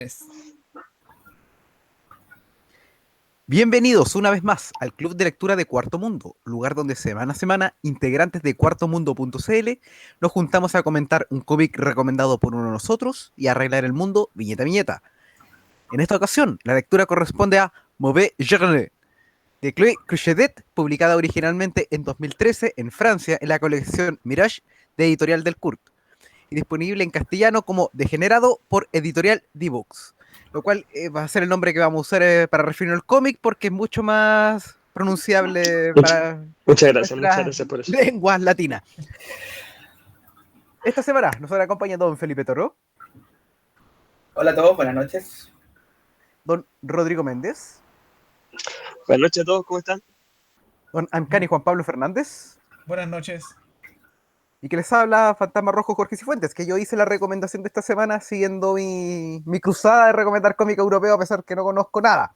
Es- Bienvenidos una vez más al Club de Lectura de Cuarto Mundo, lugar donde semana a semana integrantes de cuartomundo.cl nos juntamos a comentar un cómic recomendado por uno de nosotros y a arreglar el mundo viñeta a viñeta. En esta ocasión, la lectura corresponde a Mauvais Journée de Chloé Cruchedet, publicada originalmente en 2013 en Francia en la colección Mirage de Editorial Delcourt y disponible en castellano como Degenerado por Editorial D-Books, lo cual va a ser el nombre que vamos a usar para referirnos al cómic porque es mucho más pronunciable Much- para muchas nuestras gracias por eso. lenguas latinas. Esta semana nos acompaña don Felipe Toro, Hola a todos, buenas noches. don Rodrigo Méndez, Buenas noches a todos, ¿cómo están? don Ancani Juan Pablo Fernández Buenas noches. y que les habla Fantasma Rojo Jorge Cifuentes, que yo hice la recomendación de esta semana siguiendo mi cruzada de recomendar cómic europeo a pesar que no conozco nada.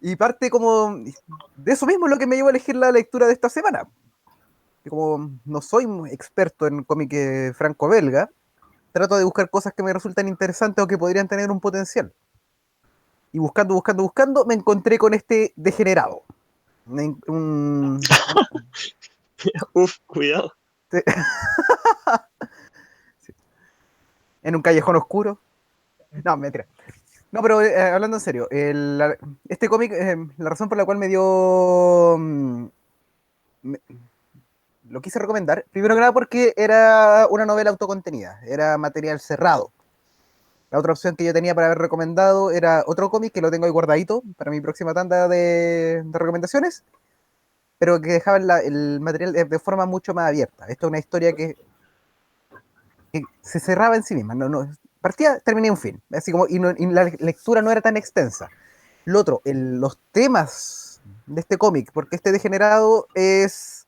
Y parte como de eso mismo es lo que me llevó a elegir la lectura de esta semana. Que como no soy muy experto en cómic franco-belga, trato de buscar cosas que me resultan interesantes o que podrían tener un potencial. Y buscando, me encontré con este degenerado. Uf, cuidado. En un callejón oscuro. No, mentira. No, pero hablando en serio, este cómic, la razón por la cual me- lo quise recomendar, primero que nada porque era una novela autocontenida, era material cerrado. La otra opción que yo tenía para haber recomendado era otro cómic que lo tengo ahí guardadito para mi próxima tanda de recomendaciones, pero que dejaba el material de forma mucho más abierta. Esto es una historia que se cerraba en sí misma, partía, terminé un fin, así como, y la lectura no era tan extensa. Lo otro, los temas de este cómic, porque este degenerado es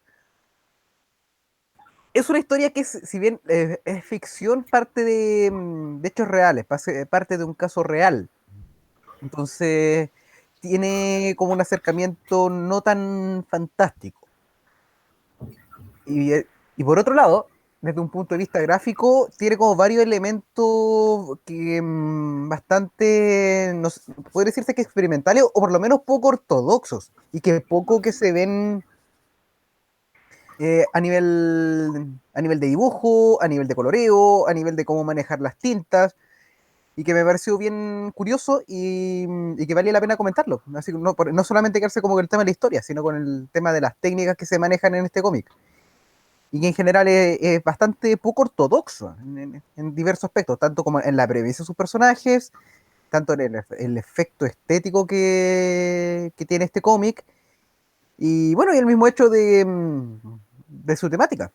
una historia que, si bien es ficción, parte de hechos reales, parte de un caso real. Entonces, tiene como un acercamiento no tan fantástico. Y por otro lado, desde un punto de vista gráfico, tiene como varios elementos que bastante, no sé, puede decirse que experimentales o por lo menos poco ortodoxos y que poco que se ven a nivel de dibujo, a nivel de coloreo, a nivel de cómo manejar las tintas, y que me pareció bien curioso y que valía la pena comentarlo. Así que no solamente quedarse como con el tema de la historia, sino con el tema de las técnicas que se manejan en este cómic. Y que en general es bastante poco ortodoxo en diversos aspectos, tanto como en la premisa de sus personajes, tanto en el efecto estético que tiene este cómic, y bueno, y el mismo hecho de su temática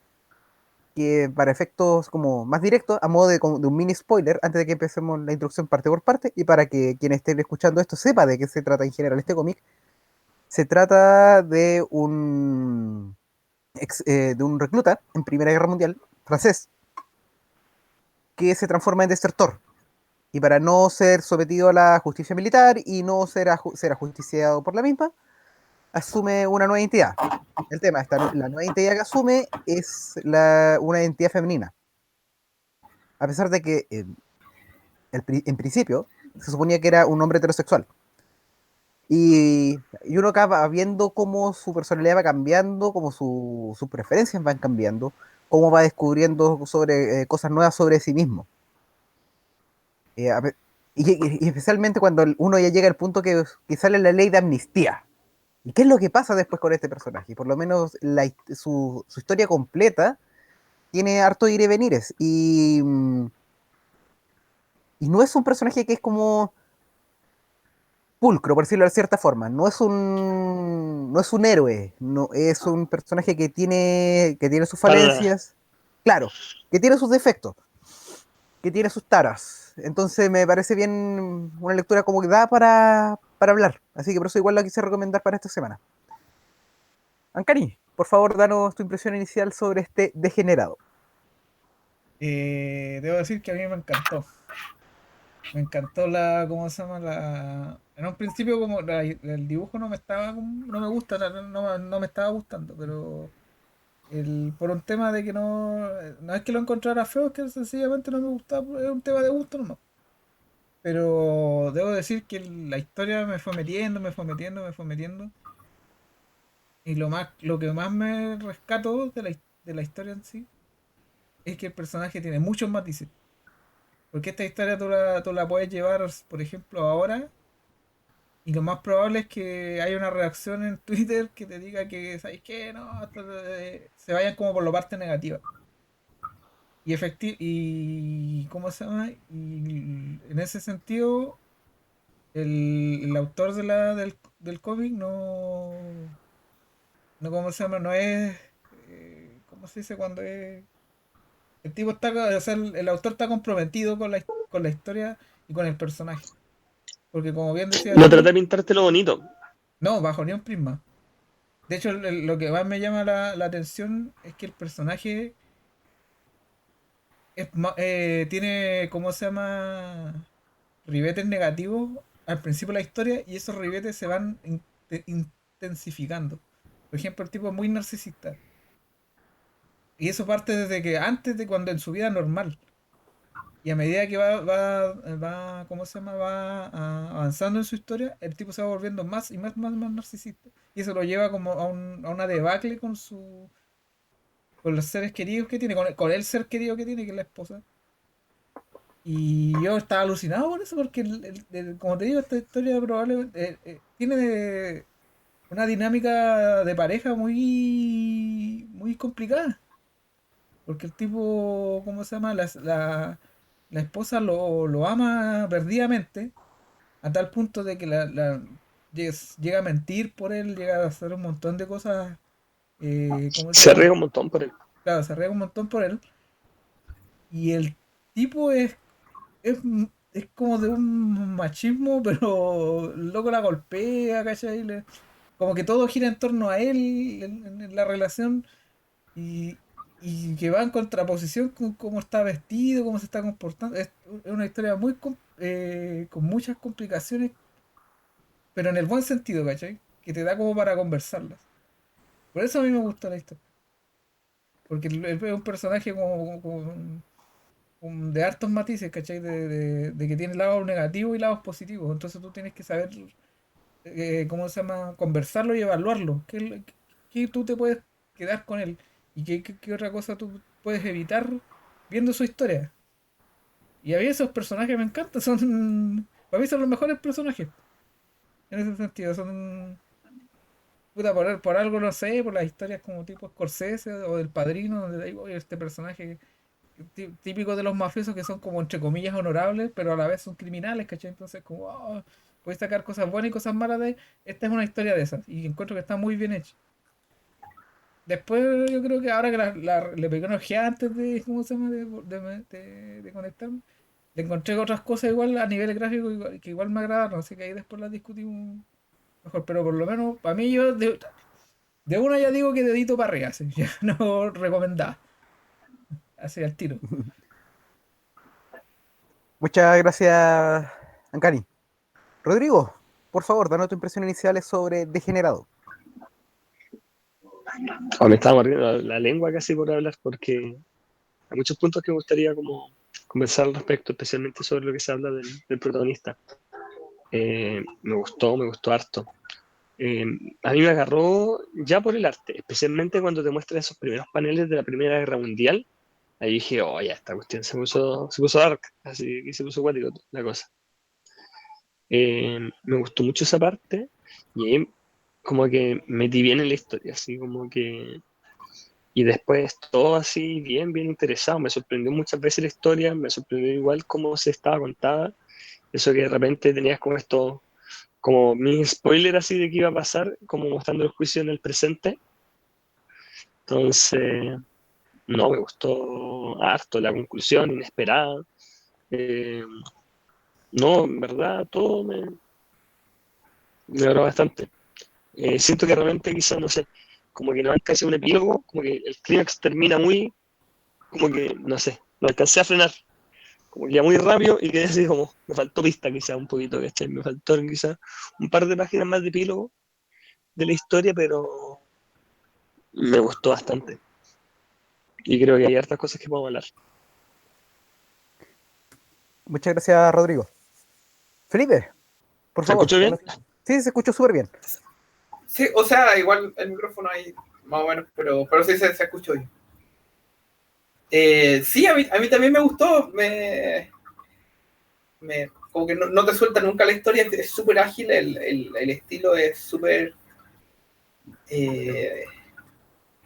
que para efectos como más directos, a modo de un mini spoiler, antes de que empecemos la introducción parte por parte, y para que quien esté escuchando esto sepa de qué se trata en general este cómic, se trata de un recluta en Primera Guerra Mundial, francés, que se transforma en desertor. Y para no ser sometido a la justicia militar y no ser ajusticiado por la misma, asume una nueva identidad. El tema, la nueva identidad que asume es una identidad femenina. A pesar de que en principio se suponía que era un hombre heterosexual. Y uno acaba viendo cómo su personalidad va cambiando, cómo sus preferencias van cambiando, cómo va descubriendo cosas nuevas sobre sí mismo. Eh, a ve- y especialmente cuando uno ya llega al punto que sale la ley de amnistía. ¿Y qué es lo que pasa después con este personaje? Por lo menos su historia completa tiene harto ir y venires. Y no es un personaje que es como pulcro, por decirlo de cierta forma. No es un héroe, no, es un personaje que tiene sus Para nada. falencias, claro, que tiene sus defectos, que tiene sus taras. Entonces me parece bien una lectura como que da para hablar. Así que por eso igual la quise recomendar para esta semana. Ancani, por favor, danos tu impresión inicial sobre este degenerado. Debo decir que a mí me encantó. Me encantó ¿cómo se llama? En un principio como el dibujo no me estaba, no me gusta, no me estaba gustando, pero por un tema de que no es que lo encontrara feo, es que sencillamente no me gustaba, es un tema de gusto nomás. pero debo decir que la historia me fue metiendo, me fue metiendo, me fue metiendo. Y lo que más me rescato de la historia en sí es que el personaje tiene muchos matices. Porque esta historia tú la puedes llevar, por ejemplo, ahora, y lo más probable es que haya una reacción en Twitter que te diga que, ¿sabes qué? No, se vayan como por la parte negativa. Y ¿cómo se llama? Y en ese sentido, el autor del cómic no, ¿cómo se llama? No es, ¿cómo se dice cuando es? El tipo está, o sea, el autor está comprometido con la historia y con el personaje. Porque como bien decías No traté de tú, pintártelo bonito. no, bajo ni un prisma. De hecho, lo que más me llama la atención es que el personaje tiene, ¿cómo se llama? Ribetes negativos al principio de la historia y esos ribetes se van intensificando. Por ejemplo, el tipo es muy narcisista. Y eso parte desde que antes de cuando en su vida normal. Y a medida que ¿cómo se llama? Avanzando en su historia, el tipo se va volviendo más y más narcisista. Y eso lo lleva como a una debacle con los seres queridos que tiene, con el ser querido que tiene, que es la esposa. Y yo estaba alucinado por eso, porque como te digo, esta historia probablemente tiene una dinámica de pareja muy complicada. Porque el tipo, ¿cómo se llama? La esposa lo ama perdidamente, a tal punto de que llega a mentir por él, llega a hacer un montón de cosas, ¿cómo se Se llama? riega un montón por él. Claro, se arriesga un montón por él. Y el tipo es como de un machismo, pero el loco la golpea, ¿cachai? Como que todo gira en torno a él en la relación y, y que va en contraposición con cómo está vestido, cómo se está comportando. Es una historia con muchas complicaciones, pero en el buen sentido, ¿cachai? Que te da como para conversarlas. Por eso a mí me gusta la historia. Porque él es un personaje de hartos matices, ¿cachai? De que tiene lados negativos y lados positivos. Entonces tú tienes que saber, ¿cómo se llama? Conversarlo y evaluarlo. ¿Qué tú te puedes quedar con él? ¿Y qué otra cosa tú puedes evitar viendo su historia? Y a mí esos personajes me encantan. Para mí son los mejores personajes. En ese sentido, son... Puta, por algo, no sé, por las historias como tipo Scorsese o del Padrino, donde digo, "Oye, este personaje típico de los mafiosos que son como entre comillas honorables, pero a la vez son criminales, ¿cachai? Entonces, como, puedes sacar cosas buenas y cosas malas de... Esta es una historia de esas, y encuentro que está muy bien hecha. Después yo creo que ahora que le pegué una ojeada antes de, ¿cómo se llama? De conectarme, le encontré otras cosas igual a nivel gráfico que igual me agradaron, así que ahí después las discutimos mejor, pero por lo menos para mí yo de una ya digo que dedito para arriba, así, ya no recomendaba, así al tiro. Muchas gracias, Ancani. Rodrigo, por favor, danos tus impresiones iniciales sobre Degenerado. Me estaba mordiendo la lengua casi por hablar porque hay muchos puntos que me gustaría como conversar al respecto, especialmente sobre lo que se habla del protagonista. Me gustó harto. Eh, a mí me agarró ya por el arte, especialmente cuando te muestran esos primeros paneles de la Primera Guerra Mundial. Ahí dije, oh, ya, esta cuestión se puso dark, así que se puso cuático la cosa. Me gustó mucho esa parte y ahí como que metí bien en la historia, así como que... Y después todo así, bien interesado. Me sorprendió muchas veces la historia, me sorprendió igual cómo se estaba contada. Eso que de repente tenías como esto, como mi spoiler así de qué iba a pasar, como mostrando el juicio en el presente. Entonces, no, me gustó harto la conclusión, inesperada. Eh, no, en verdad, todo me agradó bastante. Siento que realmente quizás, no sé, como que no alcancé un epílogo, como que el clímax termina muy, como que, no sé, no alcancé a frenar, como que ya muy rápido y quedé así como, me faltó pista quizás un poquito, ¿cachai? Me faltó quizás un par de páginas más de epílogo de la historia, pero me gustó bastante. Y creo que hay hartas cosas que podemos hablar. Muchas gracias, Rodrigo. Felipe, por ¿Se favor. escucha bien? Sí, se escuchó súper bien. Sí, o sea, igual el micrófono ahí más o menos, pero sí se escuchó bien. Sí, a mí también me gustó. Como que no te suelta nunca la historia, es súper ágil, el estilo es súper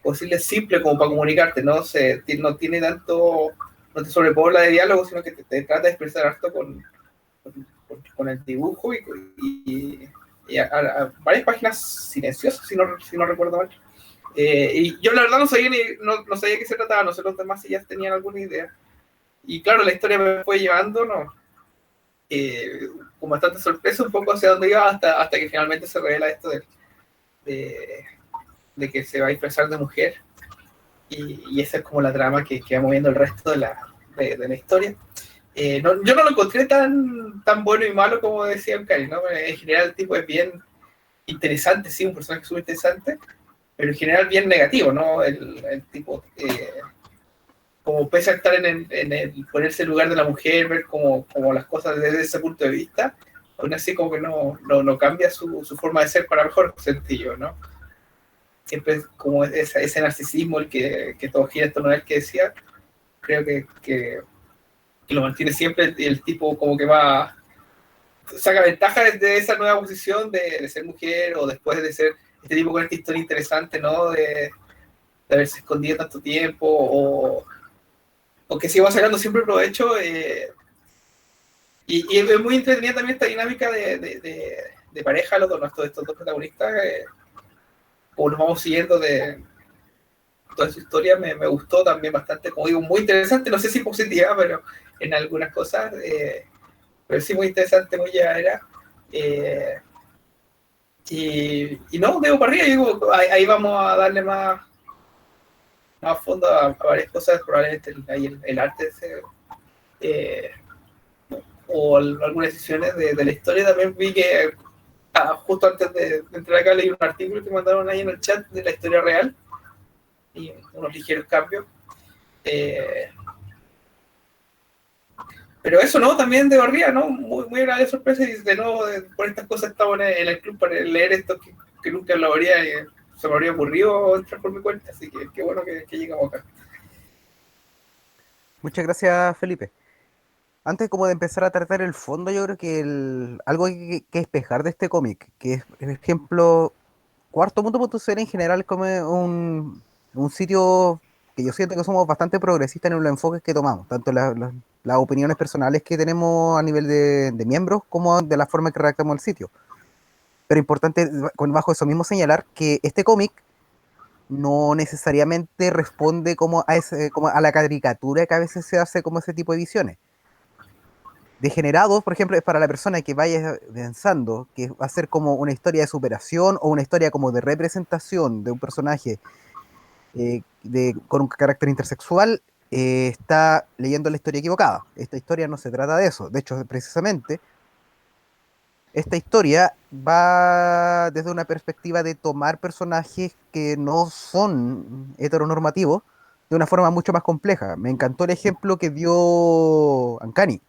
posible simple como para comunicarte, no tiene tanto, no te sobrepobla de diálogo, sino que te trata de expresar harto con el dibujo y a varias páginas silenciosas, si no recuerdo mal. Y yo la verdad no sabía qué se trataba, no sé los demás si ya tenían alguna idea. Y claro, la historia me fue llevando, ¿no? Con bastante sorpresa un poco hacia dónde iba hasta que finalmente se revela esto de, de que se va a disfrazar de mujer y esa es como la trama que va moviendo el resto de la historia. Yo no lo encontré tan bueno y malo como decía el Cari, ¿no? En general el tipo es bien interesante, sí, un personaje súper interesante, pero en general bien negativo, ¿no? El tipo, como pese a estar en el ponerse en lugar de la mujer, ver como las cosas desde ese punto de vista, aún así como que no cambia su forma de ser para mejor sentido, ¿no? Siempre es como ese narcisismo el que todo gira en torno a él que decía, creo que lo mantiene siempre y el tipo como que saca ventaja de esa nueva posición de ser mujer o después de ser este tipo con esta historia interesante, ¿no? De haberse escondido tanto tiempo o que se va sacando siempre provecho. Y es muy entretenida también esta dinámica de pareja, estos dos protagonistas, como nos vamos siguiendo de toda su historia, me gustó también bastante, como digo, muy interesante, no sé si positiva, pero en algunas cosas, pero sí muy interesante, muy llevadera. Eh, y no, digo para arriba, digo, ahí vamos a darle más fondo a varias cosas, probablemente ahí el arte eh, o algunas decisiones de la historia. También vi que justo antes de entrar acá leí un artículo que mandaron ahí en el chat de la historia real y unos ligeros cambios. Eh, pero eso, ¿no? También de barriga, ¿no? Muy agradable sorpresa y de nuevo, por estas cosas estaba en el club para leer esto que nunca lo habría, se me habría ocurrido entrar por mi cuenta, así que qué bueno que llegamos acá. Muchas gracias, Felipe. Antes como de empezar a tratar el fondo, yo creo que algo que despejar de este cómic, que es, por ejemplo, cuartomundo.cl en general como un sitio que yo siento que somos bastante progresistas en los enfoques que tomamos, tanto las opiniones personales que tenemos a nivel de miembros como de la forma que redactamos el sitio. Pero importante, bajo eso mismo, señalar que este cómic no necesariamente responde como a la caricatura que a veces se hace como ese tipo de visiones. Degenerados, por ejemplo, es para la persona que vaya pensando que va a ser como una historia de superación o una historia como de representación de un personaje con un carácter intersexual, está leyendo la historia equivocada. Esta historia no se trata de eso. De hecho, precisamente, esta historia va desde una perspectiva de tomar personajes que no son heteronormativos de una forma mucho más compleja. Me encantó el ejemplo que dio Ancani,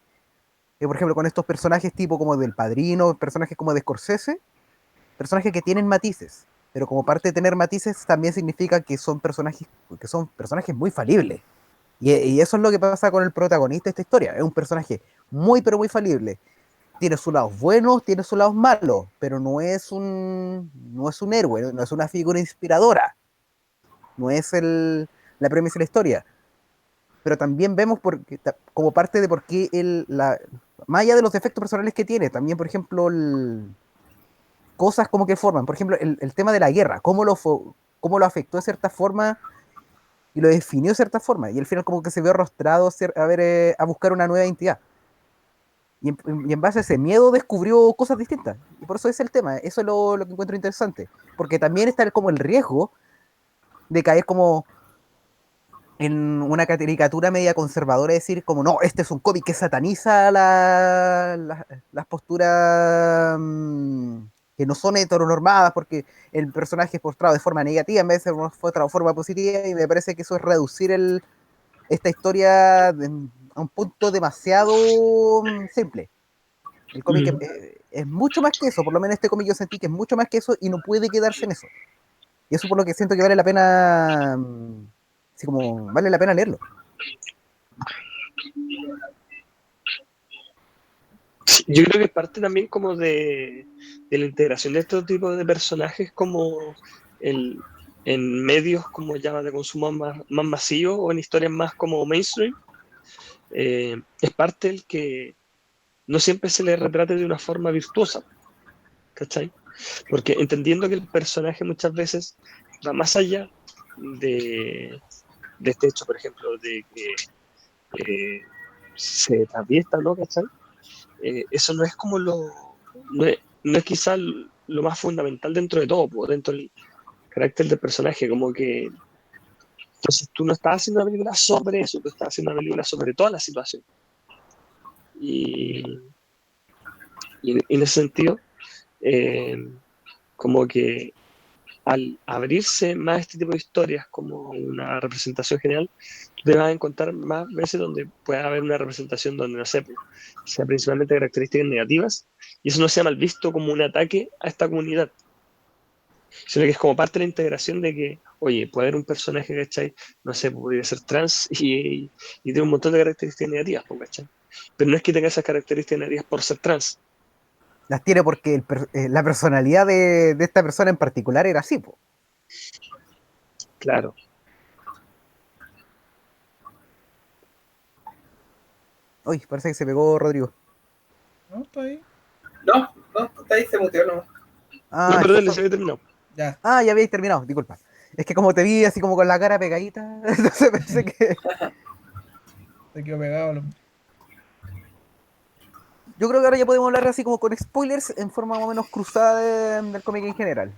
que por ejemplo con estos personajes tipo como del Padrino, personajes como de Scorsese, personajes que tienen matices, pero como parte de tener matices también significa que son personajes muy falibles. Y eso es lo que pasa con el protagonista de esta historia. Es un personaje muy, pero muy falible. Tiene sus lados buenos, tiene sus lados malos, pero no es un héroe, no es una figura inspiradora, no es la premisa de la historia. Pero también vemos como parte de por qué más allá de los defectos personales que tiene, también, por ejemplo, cosas como que forman, por ejemplo, el tema de la guerra, cómo lo afectó de cierta forma y lo definió de cierta forma, y al final como que se vio arrostrado a buscar una nueva identidad. Y en base a ese miedo descubrió cosas distintas. Y por eso es el tema, eso es lo que encuentro interesante. Porque también está como el riesgo de caer como en una caricatura media conservadora, decir como, no, este es un cómic que sataniza las posturas que no son heteronormadas porque el personaje es mostrado de forma negativa en vez de ser mostrado de forma positiva, y me parece que eso es reducir esta historia a un punto demasiado simple. El cómic es mucho más que eso, por lo menos este cómic yo sentí que es mucho más que eso y no puede quedarse en eso. Y eso por lo que siento que vale la pena, así como vale la pena leerlo. Sí, yo creo que parte también como de la integración de estos tipos de personajes como en, en medios como llaman de consumo más masivos o en historias más como mainstream, es parte el que no siempre se le retrate de una forma virtuosa, ¿cachai? Porque entendiendo que el personaje muchas veces va más allá de, de este hecho, por ejemplo, de que eh, se traviesta, ¿no? ¿Cachai? Eso no es como no es quizá lo más fundamental dentro de todo, po, dentro del carácter del personaje, como que entonces tú no estás haciendo una película sobre eso, tú estás haciendo una película sobre toda la situación. Y, y en ese sentido, eh, como que al abrirse más a este tipo de historias como una representación general, tú te vas a encontrar más veces donde pueda haber una representación donde, no sé, pues, sea principalmente características negativas, y eso no sea mal visto como un ataque a esta comunidad, sino que es como parte de la integración de que, oye, puede haber un personaje, ¿cachai? No sé, podría ser trans y tiene un montón de características negativas, pues, ¿cachai? Pero no es que tenga esas características negativas por ser trans, Las tiene porque la personalidad de esta persona en particular era así, po. claro. Uy, parece que se pegó Rodrigo. ¿No? ¿Está ahí? No, no, está ahí, se muteó nomás. No, Ah, es pero que dale, se había terminado. Ya. ya habéis terminado, disculpa. Es que como te vi así como con la cara pegadita, entonces pensé que... Se quedó pegado el hombre. Yo creo que ahora ya podemos hablar así como con spoilers en forma más o menos cruzada del cómic en general.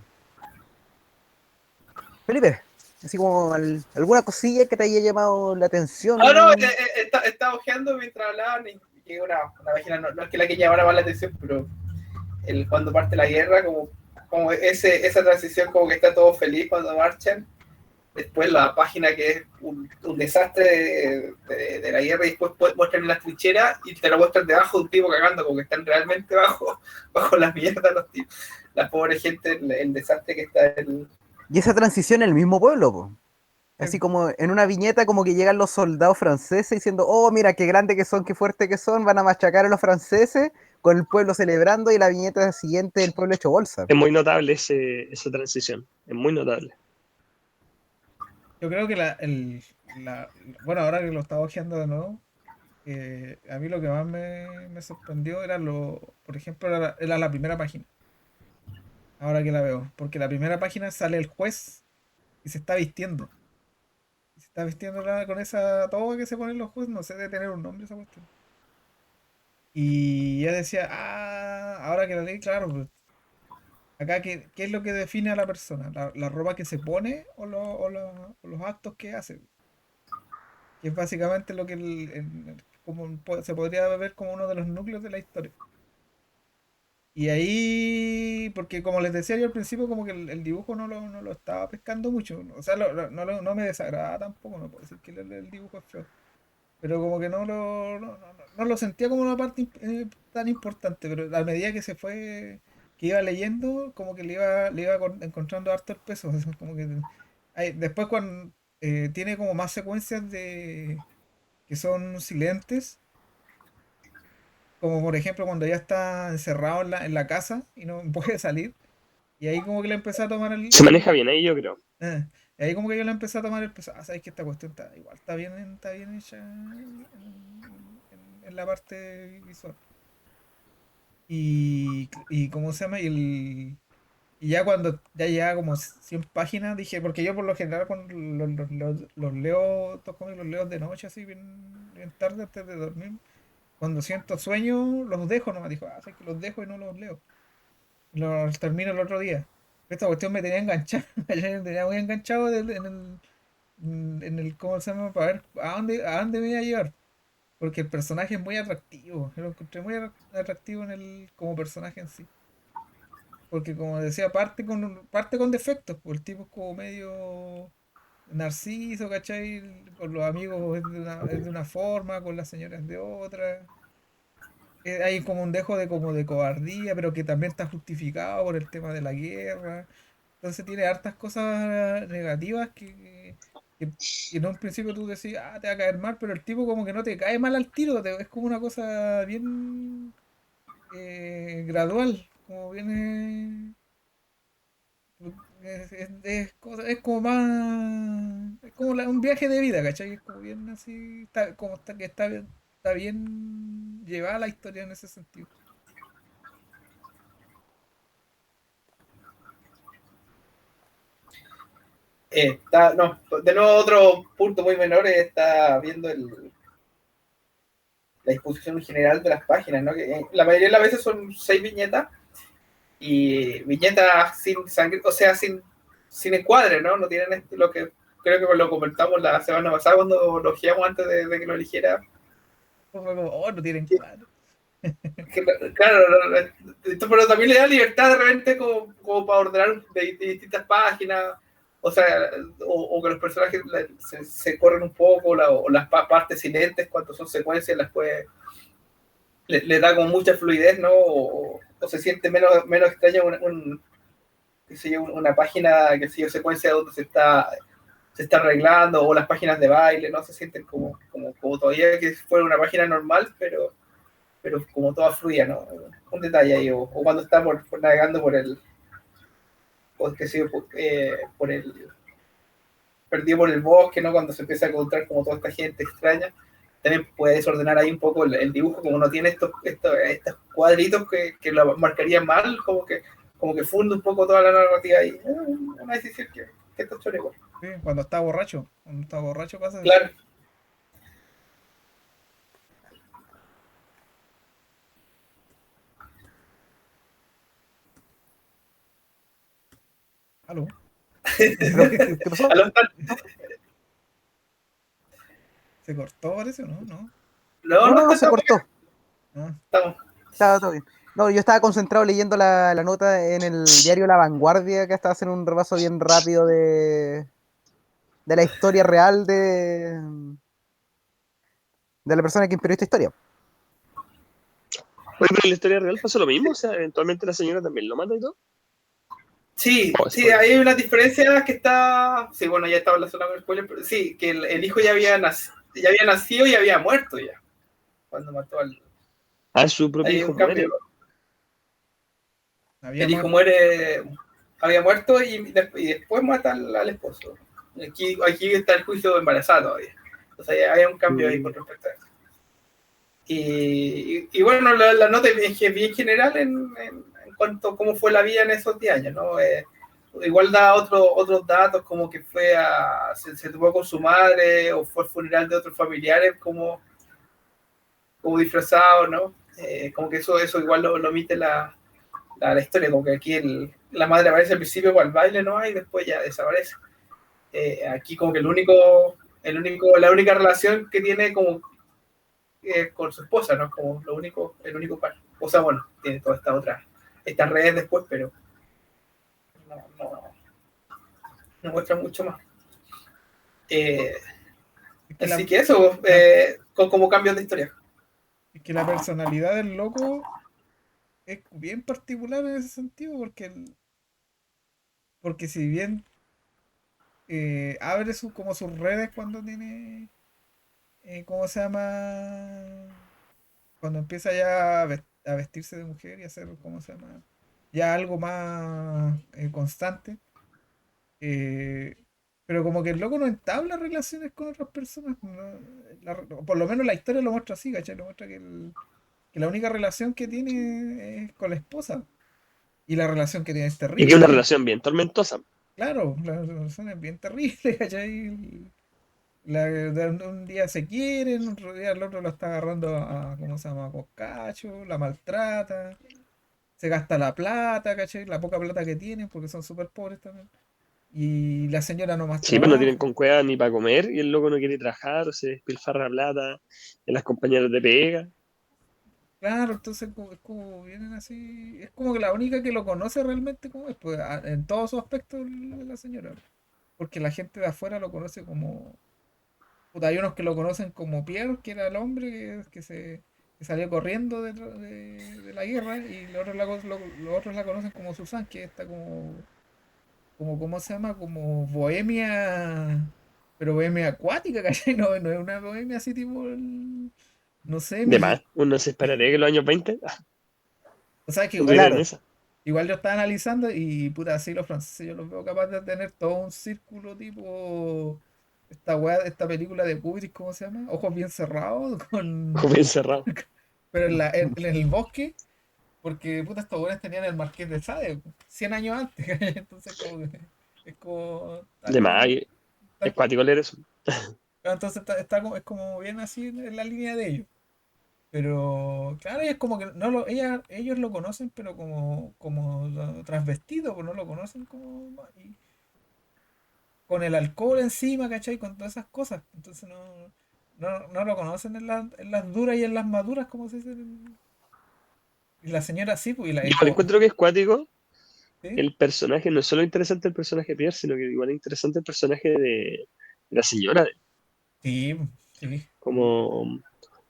Felipe, así como alguna cosilla que te haya llamado la Ah, no, atención. estaba ojeando mientras hablaban y llegó una página, no, no es que la que llamara más la atención, pero cuando parte la guerra, como esa transición, como que está todo feliz cuando marchan. Después la página que es un desastre de la guerra y después muestran las trincheras y te lo muestran debajo de un tipo cagando, como que están realmente bajo la mierda los tipos. La pobre gente, el desastre que está en... Y esa transición en el mismo pueblo, po. Así Sí, como en una viñeta como que llegan los soldados franceses diciendo, oh, mira qué grande que son, qué fuerte que son, van a machacar a los franceses, con el pueblo celebrando y la viñeta siguiente el pueblo hecho bolsa. Es muy notable esa transición, es muy notable. yo creo que bueno, ahora que lo estaba hojeando de nuevo, a mí lo que más me sorprendió era por ejemplo, era la primera página, ahora que la veo, porque la primera página sale el juez y se está vistiendo. Y se está vistiendo con esa toga que se ponen los jueces, no sé, de tener un nombre esa cuestión. Y ella decía, ahora que la leí, claro, pues, acá, ¿qué es lo que define a la persona? ¿La ropa que se pone o los actos que hace? Que es básicamente lo que se podría ver como uno de los núcleos de la historia. Y ahí, porque como les decía yo al principio, como que el dibujo no lo estaba pescando mucho. O sea, no me desagrada tampoco, no puedo decir que el dibujo es feo. Pero como que no lo sentía como una parte tan importante. Pero a medida que que iba leyendo, como que le iba encontrando harto el peso. O sea, como que después cuando tiene como más secuencias que son silentes, como por ejemplo cuando ya está encerrado en la casa y no puede salir, y ahí como que le empecé a tomar Se maneja bien ahí, yo creo. y ahí como que yo le empecé a tomar el peso. Sabes que esta cuestión igual está bien hecha en la parte visual. Y ¿cómo se llama? Y ya cuando ya llegaba como 100 páginas, dije, porque yo por lo general cuando los leo, estos cómics los leo de noche, así bien, bien tarde antes de dormir. Cuando siento sueño, los dejo nomás. Dijo, sabes que los dejo y no los leo. Los termino el otro día. Esta cuestión me tenía enganchado, me tenía muy enganchado ¿cómo se llama? Para ver a dónde me iba a llevar. Porque el personaje es muy atractivo. Yo lo encontré muy atractivo como personaje en sí. Porque como decía, parte con defectos. Pues el tipo es como medio narciso, ¿cachai? Con los amigos es de una forma, con las señoras de otra. hay como un dejo de como de cobardía, pero que también está justificado por el tema de la guerra. Entonces tiene hartas cosas negativas que en un principio tú decís, ah, te va a caer mal, pero el tipo como que no te cae mal al tiro, es como una cosa bien gradual, como viene, es como más, es como un viaje de vida, ¿cachai? Es como bien así, como está, que está bien llevada la historia en ese sentido. No, de nuevo otro punto muy menor está viendo la disposición general de las páginas, ¿no? Que la mayoría de las veces son 6 viñetas y viñetas sin sangre, o sea, sin encuadre, ¿no? No tienen lo que creo que lo comentamos la semana pasada cuando lo guiamos antes de que lo eligiera. Fue como, oh, no tienen cuadro. Claro, pero también le da libertad de repente como para ordenar de distintas páginas, o sea, o que los personajes se corren un poco, o las partes silentes cuando son secuencias las puede, le da como mucha fluidez, ¿no? O se siente menos extraño qué sé yo, una página, qué sé yo, secuencia donde se está arreglando, o las páginas de baile, ¿no? Se sienten como todavía que fuera una página normal, pero como toda fluida, ¿no? Un detalle ahí, o cuando está navegando qué sé yo, por el, perdido por el bosque, ¿no? Cuando se empieza a encontrar como toda esta gente extraña, también puede desordenar ahí un poco el dibujo, como no tiene estos cuadritos que lo marcarían mal, como que funde un poco toda la narrativa ahí. Una decisión que está chora igual. Sí, cuando está borracho pasa eso. Claro. ¿Aló? ¿Pero qué pasó? A los ¿Se cortó, parece o no? No. no, No, no no, no, está se tan cortó. Ah, estamos. Estaba todo bien. No, yo estaba concentrado leyendo la nota en el diario La Vanguardia, que estaba haciendo un repaso bien rápido de la historia real de la persona que inspiró esta historia. Oye, pero en la historia real pasó lo mismo, o sea, eventualmente la señora también lo mata y todo. Sí, Oh, sí, spoiler. hay una diferencia que está. Sí, bueno, ya estaba en la zona con spoiler, pero sí, que el hijo ya había nacido y había muerto ya. Cuando mató al. Ah, su propio Hay hijo un cambio. muere. había El hijo muerto. muere, había muerto y después mata al esposo. Aquí está el juicio embarazado todavía. O sea, hay un cambio ahí con Mm. respecto a eso. Y bueno, la nota es bien general en cuanto a cómo fue la vida en esos 10 años, ¿no? Igual da otros datos, como que se tuvo con su madre o fue al funeral de otros familiares como disfrazado, ¿no? Como que eso igual lo omite la historia, como que aquí la madre aparece al principio para el baile, ¿no? Y después ya desaparece. Aquí como que la única relación que tiene como con su esposa, ¿no? Como el único par. O sea, bueno, tiene toda estas redes después, pero no, no muestra mucho más. Eh, Es que Así que eso, la, como cambios de historia. es que la personalidad del loco es bien particular en ese sentido, porque si bien abre como sus redes cuando tiene, ¿cómo se llama? Cuando empieza ya a vestirse de mujer y hacer, ¿cómo se llama? Ya algo más constante. eh, pero como que el loco no entabla relaciones con otras personas. Por lo menos la historia lo muestra así, ¿cachai? Lo muestra que la única relación que tiene es con la esposa. Y la relación que tiene es Y que una terrible. relación bien tormentosa. Claro, la relación es bien terrible, ¿cachai? Un día se quieren, otro día el otro lo está agarrando ¿cómo se llama? A coscacho, la maltrata, se gasta la plata, ¿cachai? La poca plata que tienen, porque son súper pobres también. Y la señora no más Sí, pues no tienen trabaja. con cueva ni para comer y el loco no quiere trabajar, se despilfarra plata en las compañeras de pega. Claro, entonces es como vienen así. Es como que la única que lo conoce realmente como es, pues, en todos sus aspectos la señora. Porque la gente de afuera lo conoce como. Puta, hay unos que lo conocen como Pierre, que era el hombre que salió corriendo de la guerra y los otros la conocen como Susan, que está ¿cómo se llama? Como bohemia, pero bohemia acuática, ¿cachai? No es una bohemia así tipo, no sé, De más, uno se esperaría que los años 20 o sea, que tuvieran Claro, esa. igual yo estaba analizando y puta, así los franceses yo los veo capaces de tener todo un círculo tipo esta película de Kubrick, ¿cómo se llama? Ojos bien cerrados, Como encerrado. pero en el bosque, porque puta, estos buenos tenían el Marqués de Sade 100 años antes, ¿cachai? Entonces como que es como De más, es tal- cuático leer eso. entonces es como bien así en la línea de ellos. Pero claro, y es como que ellos lo conocen, pero como transvestido, pues no lo conocen con el alcohol encima, ¿cachai? Con todas esas cosas. Entonces no lo conocen en las duras y en las maduras, como se dice. Y la señora sí, pues, Yo igual encuentro que es cuático. ¿sí? El personaje, no es solo interesante el personaje de Pierre, sino que igual es interesante el personaje de la señora. Sí, sí. Como,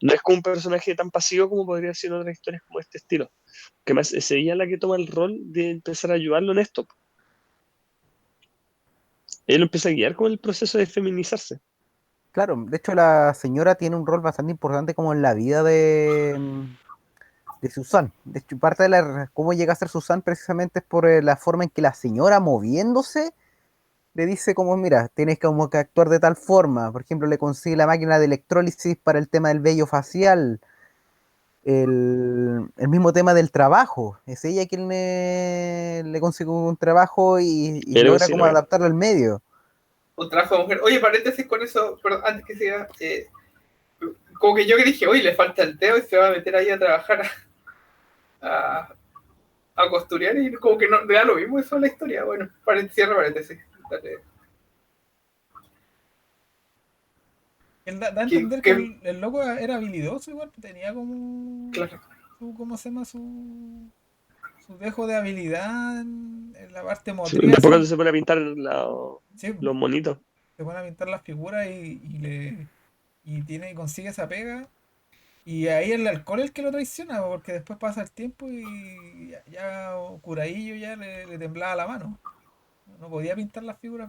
no es como un personaje tan pasivo como podría ser en otras historias como este estilo. Que más es ella la que toma el rol de empezar a ayudarlo en esto. Él lo empieza a guiar con el proceso de feminizarse. claro. De hecho, la señora tiene un rol bastante importante como en la vida de Susan. De hecho, parte de cómo llega a ser Susan precisamente es por la forma en que la señora moviéndose le dice como, mira, tienes como que actuar de tal forma. Por ejemplo, le consigue la máquina de electrólisis para el tema del vello facial. El mismo tema del trabajo. Es ella quien le consigue un trabajo y Pero logra sí, la como verdad. adaptarlo al medio. Un trabajo de mujer. Oye, paréntesis con eso, perdón, antes que siga, como que yo que dije, oye, le falta el dedo y se va a meter ahí a trabajar a, a costurear y como que no da lo mismo eso es la historia. Bueno, cierra paréntesis. Dale. Él da a Que, entender que que, el loco era habilidoso igual, pues, tenía como claro. ¿cómo se llama? Su dejo de habilidad en la parte Sí, motriz después cuando así. se pone a pintar Sí, los monitos. se pone a pintar las figuras y consigue esa pega. Y ahí el alcohol es el que lo traiciona, porque después pasa el tiempo y ya curadillo ya le temblaba la mano. No podía pintar las figuras.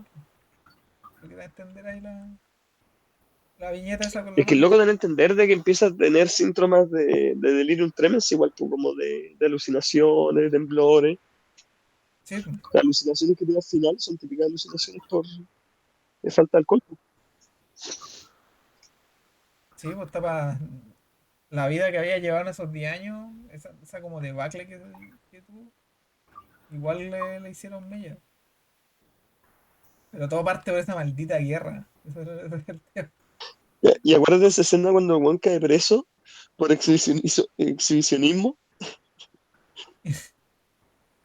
Lo que da a entender ahí la viñeta esa con la Es que el mano. loco da a entender de que empieza a tener síntomas de delirium tremens, igual pues, como de alucinaciones, de temblores. Sí, Las alucinaciones que tiene al final son típicas alucinaciones por falta de alcohol. Pues. sí, pues estaba la vida que había llevado en esos 10 años, esa como debacle que tuvo, igual le hicieron mella. Pero todo parte por esa maldita guerra. Ese es el tema. Y acuérdate de esa escena cuando el weón cae preso por exhibicionismo,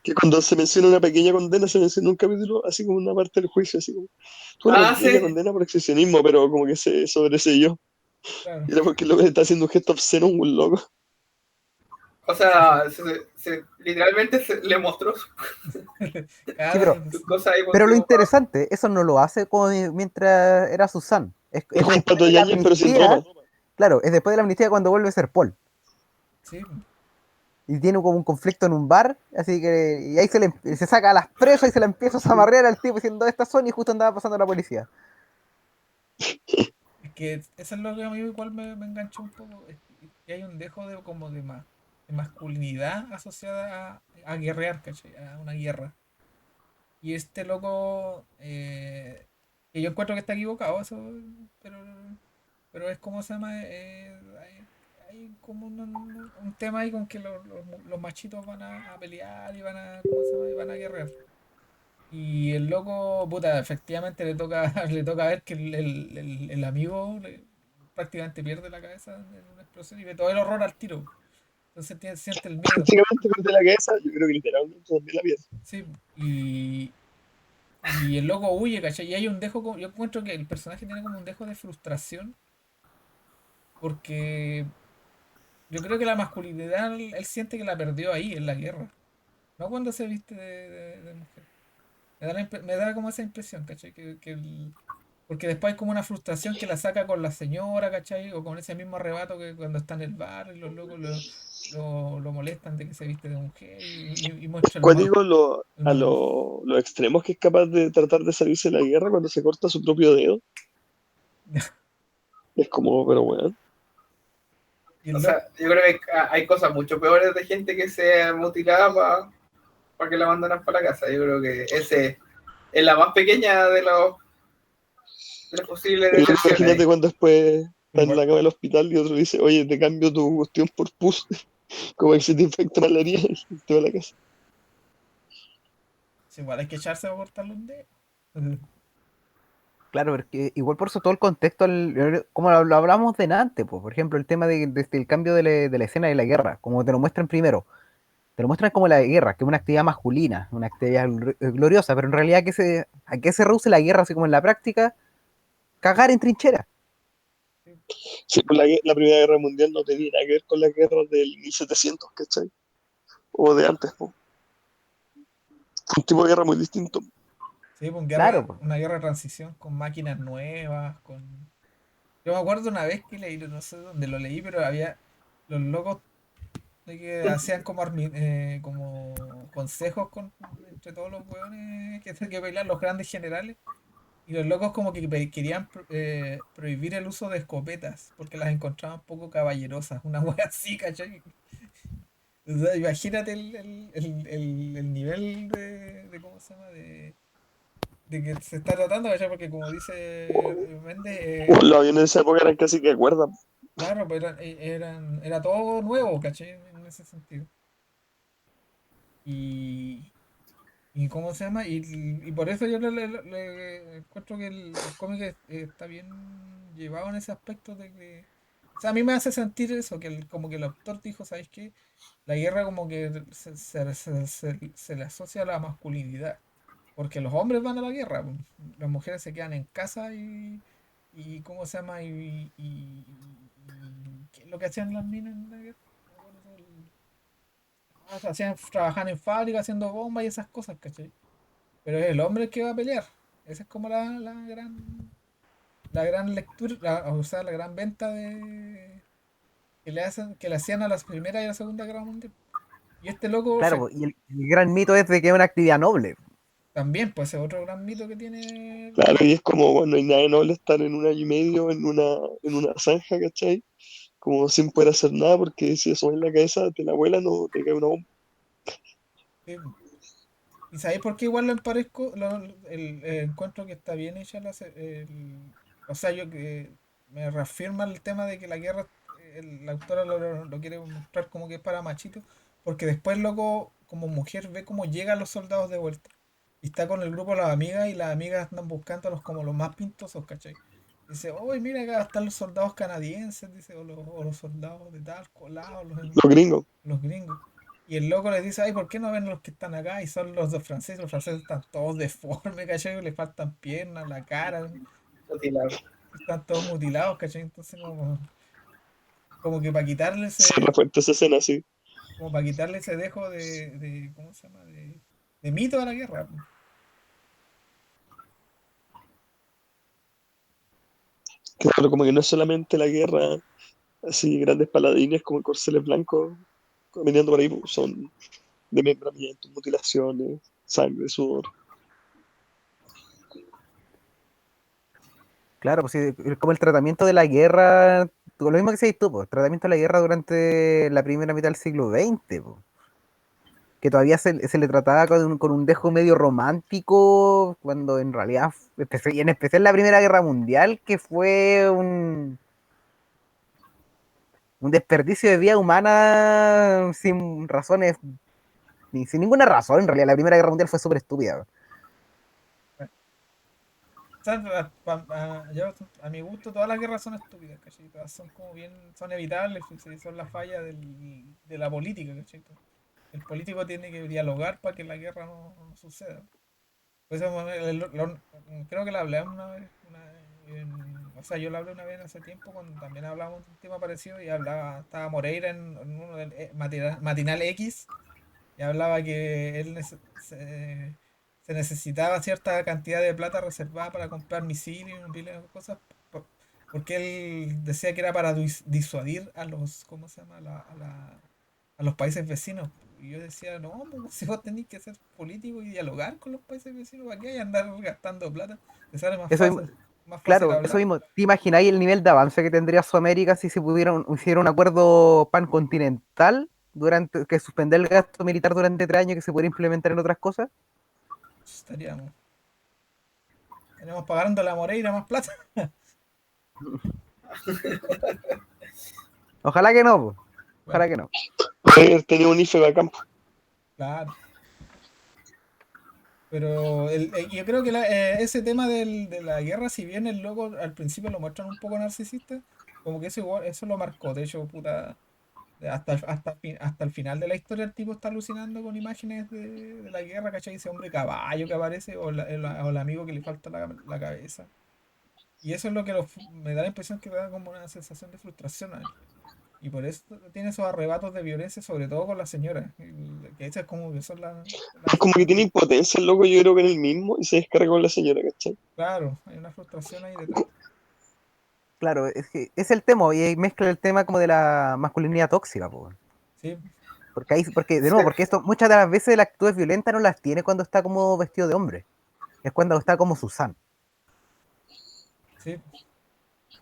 que cuando se menciona una pequeña condena, se menciona un capítulo, así como una parte del juicio, así como, tuvo una Ah, pequeña sí. condena por exhibicionismo, pero como que se sobreseyó. Claro, Y era porque el loco le está haciendo un gesto obsceno a un loco. O sí, sí. sea, literalmente le mostró Sí, Cada, sus cosas ahí por pero lo último para. interesante, eso no lo hace como mientras era Susan. Es Es como un después Pato de la Yáñez, pero sin amnistía, ropa. claro, es después de la amnistía cuando vuelve a ser Paul. sí, Y tiene como un conflicto en un bar, así que y ahí se saca a las presas y se la empieza a zamarrear al tipo diciendo, estas son y justo andaba pasando la policía. es que eso es lo que a mí igual me enganchó un poco. Es que hay un dejo de como de masculinidad asociada a guerrear, ¿cachai? A una guerra. Y este loco, que yo encuentro que está equivocado, eso, pero, pero es como se llama, hay como un tema ahí con que los machitos van a pelear y ¿cómo se llama? Y van a guerrear. Y el loco, puta, efectivamente le toca ver que el amigo prácticamente pierde la cabeza en una explosión y ve todo el horror al tiro. Entonces siente el miedo. Prácticamente corté la cabeza, yo creo que literalmente también la pieza. Sí, y el loco huye, ¿cachai? Y hay un dejo, yo encuentro que el personaje tiene como un dejo de frustración, porque yo creo que la masculinidad él siente que la perdió ahí, en la guerra, no cuando se viste de mujer. Me da como esa impresión, ¿cachai? Porque después hay como una frustración que la saca con la señora, ¿cachai? O con ese mismo arrebato que cuando está en el bar y los locos lo molestan de que se viste de mujer y muestra Cuático el morbo. los extremos que es capaz de tratar de salirse de la guerra cuando se corta su propio dedo. Es como, pero bueno. Y O el loco, sea, yo creo que hay cosas mucho peores de gente que se mutilaba para que la mandaran para la casa. Yo creo que ese es la más pequeña de las posibles Imagínate detenciones. cuando después está en igual, la cama del hospital y otro dice, oye, te cambio tu cuestión por pus, como que se te infecta la herida y te va a la casa. igual hay que echarse a cortarle un dedo. Claro, porque igual por eso todo el contexto, como lo hablamos de antes, pues, por ejemplo, el tema del cambio de la escena de la guerra, como te lo muestran primero, te lo muestran como la guerra, que es una actividad masculina, una actividad gloriosa, pero en realidad ¿a qué se reduce la guerra así como en la práctica? Cagar en trinchera. Sí, pues la Primera Guerra Mundial no tenía nada que ver con las guerras del 1700, ¿cachai? O de antes, pues. Un tipo de guerra muy distinto. Sí, pues Claro, pues. una guerra de transición con máquinas nuevas, con... Yo me acuerdo una vez que leí, no sé dónde lo leí, pero había los locos de que hacían como, como consejos entre todos los hueones que tienen que pelear, los grandes generales. Y los locos como que querían prohibir el uso de escopetas, porque las encontraban poco caballerosas, una wea así, ¿cachai? O sea, imagínate el nivel ¿cómo se llama? De que se está tratando, ¿cachai? Porque como dice Méndez, Los aviones de esa época eran casi que cuerdas. claro, pues era todo nuevo, ¿cachai? En ese sentido. Y, ¿Y cómo se llama? Y por eso yo le encuentro que el cómic está bien llevado en ese aspecto de que... O sea, a mí me hace sentir eso, que como que el autor dijo, ¿sabes qué? La guerra como que se le asocia a la masculinidad. Porque los hombres van a la guerra, po. Las mujeres se quedan en casa y ¿cómo se llama? ¿Qué es lo que hacían las minas en la guerra? No me acuerdo hacían, trabajaban en fábrica haciendo bombas y esas cosas, ¿cachai? Pero es el hombre el que va a pelear. Esa es como la gran lectura, o sea, la gran venta que le hacían a las Primera y a la Segunda Guerra Mundial. Y este loco Claro, pues, y el gran mito es de que es una actividad noble. también, pues es otro gran mito que tiene la Claro, y guerra. es como, bueno, no hay nada de noble estar en un año y medio en una zanja, ¿cachai? Como sin poder hacer nada, porque si eso en la cabeza te la vuelan o te cae una bomba. Sí. ¿Y sabéis por qué igual lo emparezco? Encuentro que está bien hecha o sea, yo que me reafirma el tema de que la guerra, la autora lo quiere mostrar como que es para machitos, porque después, loco, como mujer, ve cómo llegan los soldados de vuelta. Y está con el grupo de las amigas y las amigas andan buscándolos como los más pintosos, ¿cachai? Dice, oye, mira, acá están los soldados canadienses, dice, o los soldados de tal, colados, Los gringos. los gringos. Y el loco les dice, ay, ¿por qué no ven los que están acá? Y son los dos franceses. Los franceses están todos deformes, ¿cachai? Les faltan piernas, la cara, Mutilado. están todos mutilados, ¿cachai? Entonces, como que para quitarle Se refuerza esa escena así. como para quitarle ese dejo ¿cómo se llama? De mito a la guerra. Claro, como que no es solamente la guerra, así grandes paladines como corceles blancos caminando por ahí, pues, son desmembramientos, mutilaciones, sangre, sudor. Claro, pues sí, como el tratamiento de la guerra, lo mismo que se tú, pues, el tratamiento de la guerra durante la primera mitad del siglo XX, pues, que todavía se le trataba con un dejo medio romántico, cuando en realidad, y en especial la Primera Guerra Mundial, que fue un desperdicio de vida humana sin razones, ni sin ninguna razón, en realidad la Primera Guerra Mundial fue súper estúpida. O sea, a mi gusto, todas las guerras son estúpidas, ¿cachai? Todas son como bien, son evitables, pues, sí, son la falla de la política, ¿cachai? El político tiene que dialogar para que la guerra no suceda. Pues creo que la hablé una vez, o sea, yo la hablé una vez hace tiempo cuando también hablábamos de un tema parecido y estaba Moreira en uno del Matinal X y hablaba que él se necesitaba cierta cantidad de plata reservada para comprar misiles, y cosas, por- porque él decía que era para disuadir a los, ¿cómo se llama? A los países vecinos. Y yo decía, no, pues, si vos tenés que ser político y dialogar con los países vecinos, ¿para qué hay andar gastando plata? Te sale Eso mismo, más fácil claro, eso hablar. mismo. ¿Te imagináis el nivel de avance que tendría Sudamérica si se hiciera un acuerdo pancontinental durante que suspender el gasto militar durante 3 años que se pudiera implementar en otras cosas? Estaríamos, estaríamos pagando a la Moreira más plata. Ojalá que no, po. Bueno, Ojalá que no. Haber tenido un IFE bacán. claro. Pero yo creo que ese tema de la guerra, si bien el loco al principio lo muestran un poco narcisista, como que eso lo marcó. De hecho, puta, hasta el final de la historia el tipo está alucinando con imágenes de la guerra, ¿cachai? Ese hombre caballo que aparece o el amigo que le falta la cabeza. Y eso es lo que me da la impresión que da como una sensación de frustración a él. Y por eso tiene esos arrebatos de violencia, sobre todo con la señora. Que esas como que son Es como que tiene impotencia el loco, yo creo que en el mismo, y se descarga con la señora, ¿cachai? claro, hay una frustración ahí detrás. Claro, es que es el tema, y ahí mezcla el tema como de la masculinidad tóxica, po. Sí, Porque ahí, porque, de Sí. nuevo, porque esto, muchas de las veces las actitudes violentas no las tiene cuando está como vestido de hombre. Es cuando está como Susan. sí,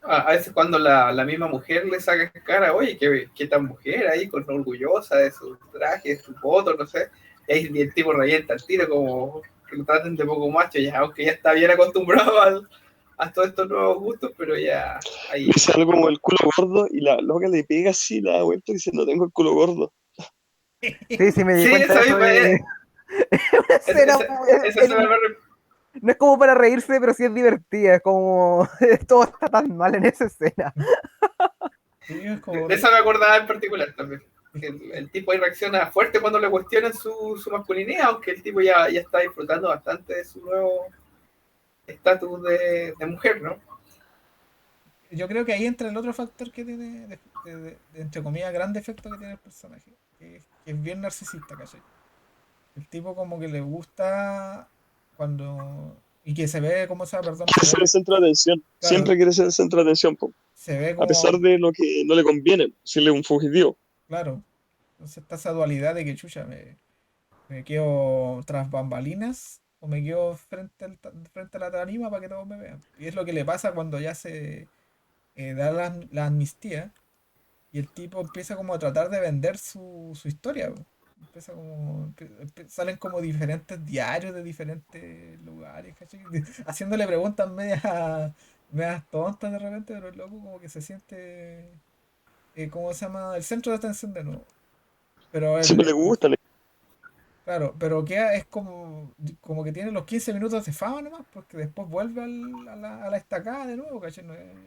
A veces cuando la misma mujer le saca en cara, oye, qué tan mujer ahí, con orgullosa de su traje, de su foto, no sé. Y ahí el tipo revienta al tiro, como que lo traten de poco macho, ya, aunque ya está bien acostumbrado a todos estos nuevos gustos, pero ya Le ahí. dice algo como el culo gordo, y la loca le pega así, la da vuelta y dice, no tengo el culo gordo. Sí, sí, me di Sí, cuenta esa de eso. misma, Una escena, esa se me no es como para reírse, pero sí es divertida. Es como todo está tan mal en esa escena. sí, es de como. esa me acordaba en particular también. Que el tipo ahí reacciona fuerte cuando le cuestionan su masculinidad, aunque el tipo ya está disfrutando bastante de su nuevo estatus de mujer, ¿no? Yo creo que ahí entra el otro factor que tiene, entre comillas, gran defecto que tiene el personaje, que es bien narcisista, ¿cachai? El tipo como que le gusta cuando. Y que se ve, como sea, perdón, Quiere ser el centro de atención, claro, siempre quiere ser el centro de atención, po. se ve A pesar como, de lo que no le conviene, si él es un fugitivo. claro, entonces está esa dualidad de que, chucha, me quedo tras bambalinas o me quedo frente a la tarima para que todos me vean. Y es lo que le pasa cuando ya se da la amnistía y el tipo empieza como a tratar de vender su historia. Po. Empieza como, salen como diferentes diarios de diferentes lugares, ¿cachai? Haciéndole preguntas medias tontas de repente, pero el loco como que se siente, ¿cómo se llama? El centro de atención de nuevo. Pero Siempre le gusta, claro, pero queda, es como que tiene los 15 minutos de fama nomás, porque después vuelve a la estacada de nuevo, ¿cachai?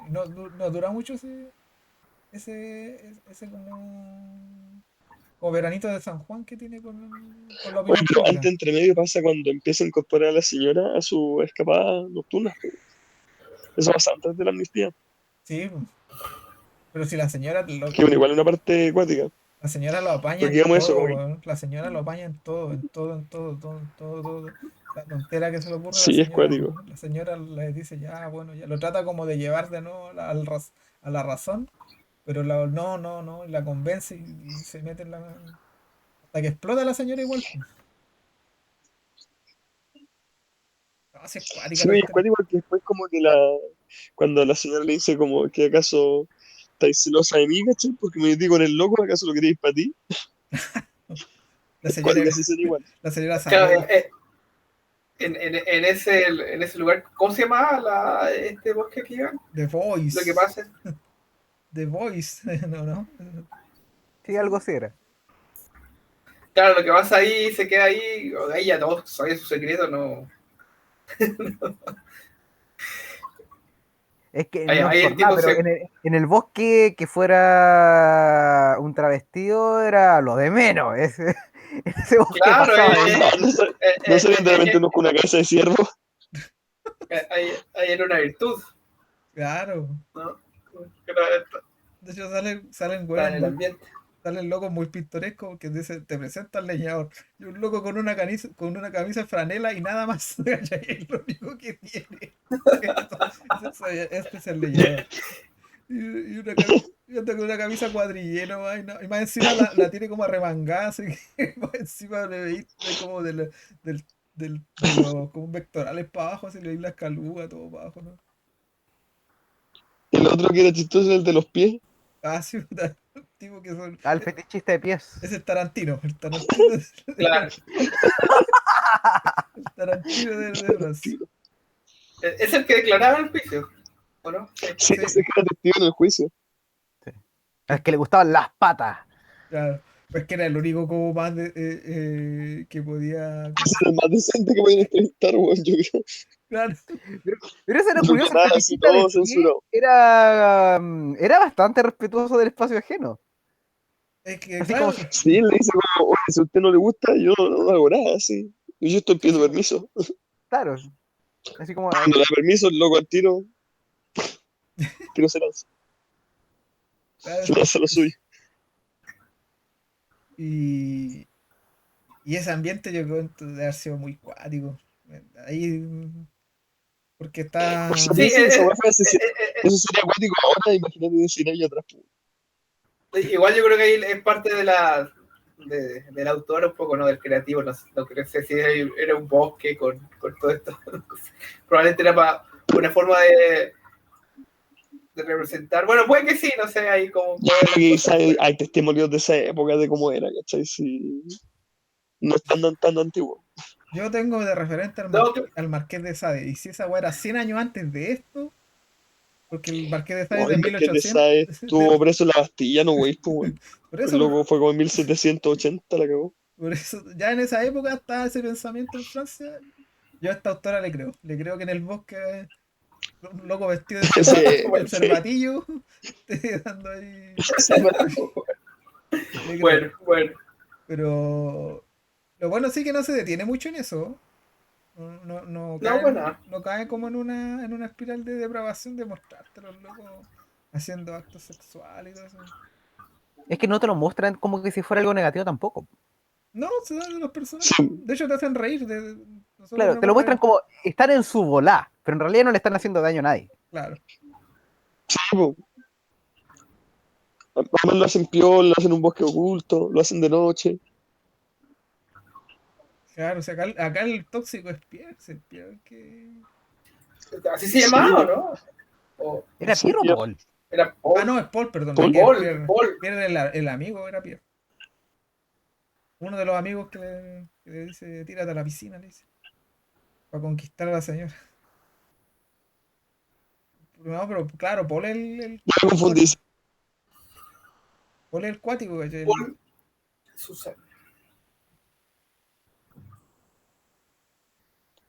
No dura mucho ese como veranito de San Juan que tiene con la Oye, opinión pero pública. antes entre medio pasa cuando empieza a incorporar a la señora a su escapada nocturna. Eso pasa antes de la amnistía. Sí, pero si la señora Que bueno, igual una parte acuática. la señora lo apaña Porque en digamos eso, todo, como que weón. La señora lo apaña en todo, en todo, en todo, todo, en todo, todo. La tontera que se le ocurre a sí, es cuático. la señora le dice ya, bueno, ya lo trata como de llevar de nuevo a la razón, pero no, no, no, y la convence y se mete en la. Hasta que explota la señora igual. No, si es cuática Sí, la oye, es historia. cuático porque después como que cuando la señora le dice como que acaso estáis celosa de mí, ¿cachai? Porque me metí con el loco, ¿acaso lo queréis para ti? La Es cuática señora, esa escena igual. la señora Claro, sabe. en ese lugar, ¿cómo se llama este bosque que iban? The Lo que Voice. pasa es, The Voice. No, no. Sí, algo así era. claro, lo que pasa ahí se queda ahí, o de ahí ya todos saben su secreto, no. Es que Ahí, no es ahí por el nada, tipo pero se. en el bosque que fuera un travestido era lo de menos. En ese bosque Claro, pasaba de Ah, todo. no sabían de repente unos con una cabeza de ciervo. ahí era una virtud, Claro. ¿no? Está De hecho, salen en weones el ambiente. sale el loco muy pintoresco porque dice, te presenta al leñador. Y un loco con una camisa de franela y nada más. ¿Cachai? Es lo único que tiene. Este es el leñador. Y y anda con una camisa cuadrillero, y más encima la tiene como arremangada, así que más encima le veis como de los como vectorales para abajo, así le veis las calugas, todo para abajo, ¿no? El otro que era chistoso, el de los pies. Ah, sí, puta, tipo que son. Al fetichista de pies. Ese es Tarantino, el Tarantino, Claro. el Tarantino de Francia. Es el que declaraba en el juicio, ¿o no? Sí. Sí, Sí, ese que era testigo en el juicio. Al que le gustaban las patas. claro. Pues que era el único como más que podía. ¿Cómo Ese se era el más decente que podían entrevistar, weón, yo creo. Claro. Pero eso era Otro curioso, el canal así fetichista de todo pie censurado. era bastante respetuoso del espacio ajeno. Es que, Así como claro, si, Sí, él le dice como, oye, si a usted no le gusta, yo no hago nada, así. Y yo estoy sí, pidiendo sí, permiso. claro, así como Cuando le da permiso, el loco al tiro claro. se lanza lo suyo. Y, y ese ambiente yo creo que debe haber sido muy cuático. Ahí, porque Por está. eso Sí, dicen, esa weá fue hace eso sería acuático ahora, imagínate de 100 años atrás. Po. igual yo creo que ahí es parte de del autor un poco, ¿no? Del creativo, no creo sé si era un bosque con todo esto. Probablemente era una forma de representar. Bueno, puede que sí, no sé, ahí como Yo ver creo las que cosas. hay testimonios de esa época, de cómo era, ¿cachai? Sí, no es tan antiguo. Yo tengo de referente No, al Marqués de Sade. Y si esa weá era 100 años antes de esto, porque el Marqués de Sade es No, de el Marqués de 1800. Sade estuvo preso en la Bastilla, no, güey, pues, weón. Por El eso, loco fue como en 1780, la cagó. por eso, ya en esa época estaba ese pensamiento en Francia. Yo a esta autora le creo. Le creo que en el bosque, un loco vestido Sí, de bueno, sí. cervatillo, esté dando ahí. Le creo. bueno, bueno. Pero lo bueno sí que no se detiene mucho en eso. No No, bueno. no cae como en una espiral de depravación de mostrarte a los locos haciendo actos sexuales y todo eso. es que no te lo muestran como que si fuera algo negativo tampoco. No, se da de los personajes. Sí, De hecho, te hacen reír. Nosotros Claro, te vemos lo muestran reír. como estar en su volá, pero en realidad no le están haciendo daño a nadie. Claro. sí, po. Además lo hacen piola, lo hacen en un bosque oculto, lo hacen de noche. Claro, o sea, acá el tóxico es Pierre. Es el Pierre que. Así se Sí, llamaba, ¿no? O ¿Era sí, Pierro o Pierre. Paul? era Ah, Paul. no, es Paul, perdón. Paul. Aquí es Paul, Pierre. Paul. Pierre era el amigo, era Pierre. Uno de los amigos que le dice, tírate a la piscina, le dice. Para conquistar a la señora. No, pero claro, Paul es Ya me confundí. cuático. Paul es el cuático, ¿cachai? Paul Susan.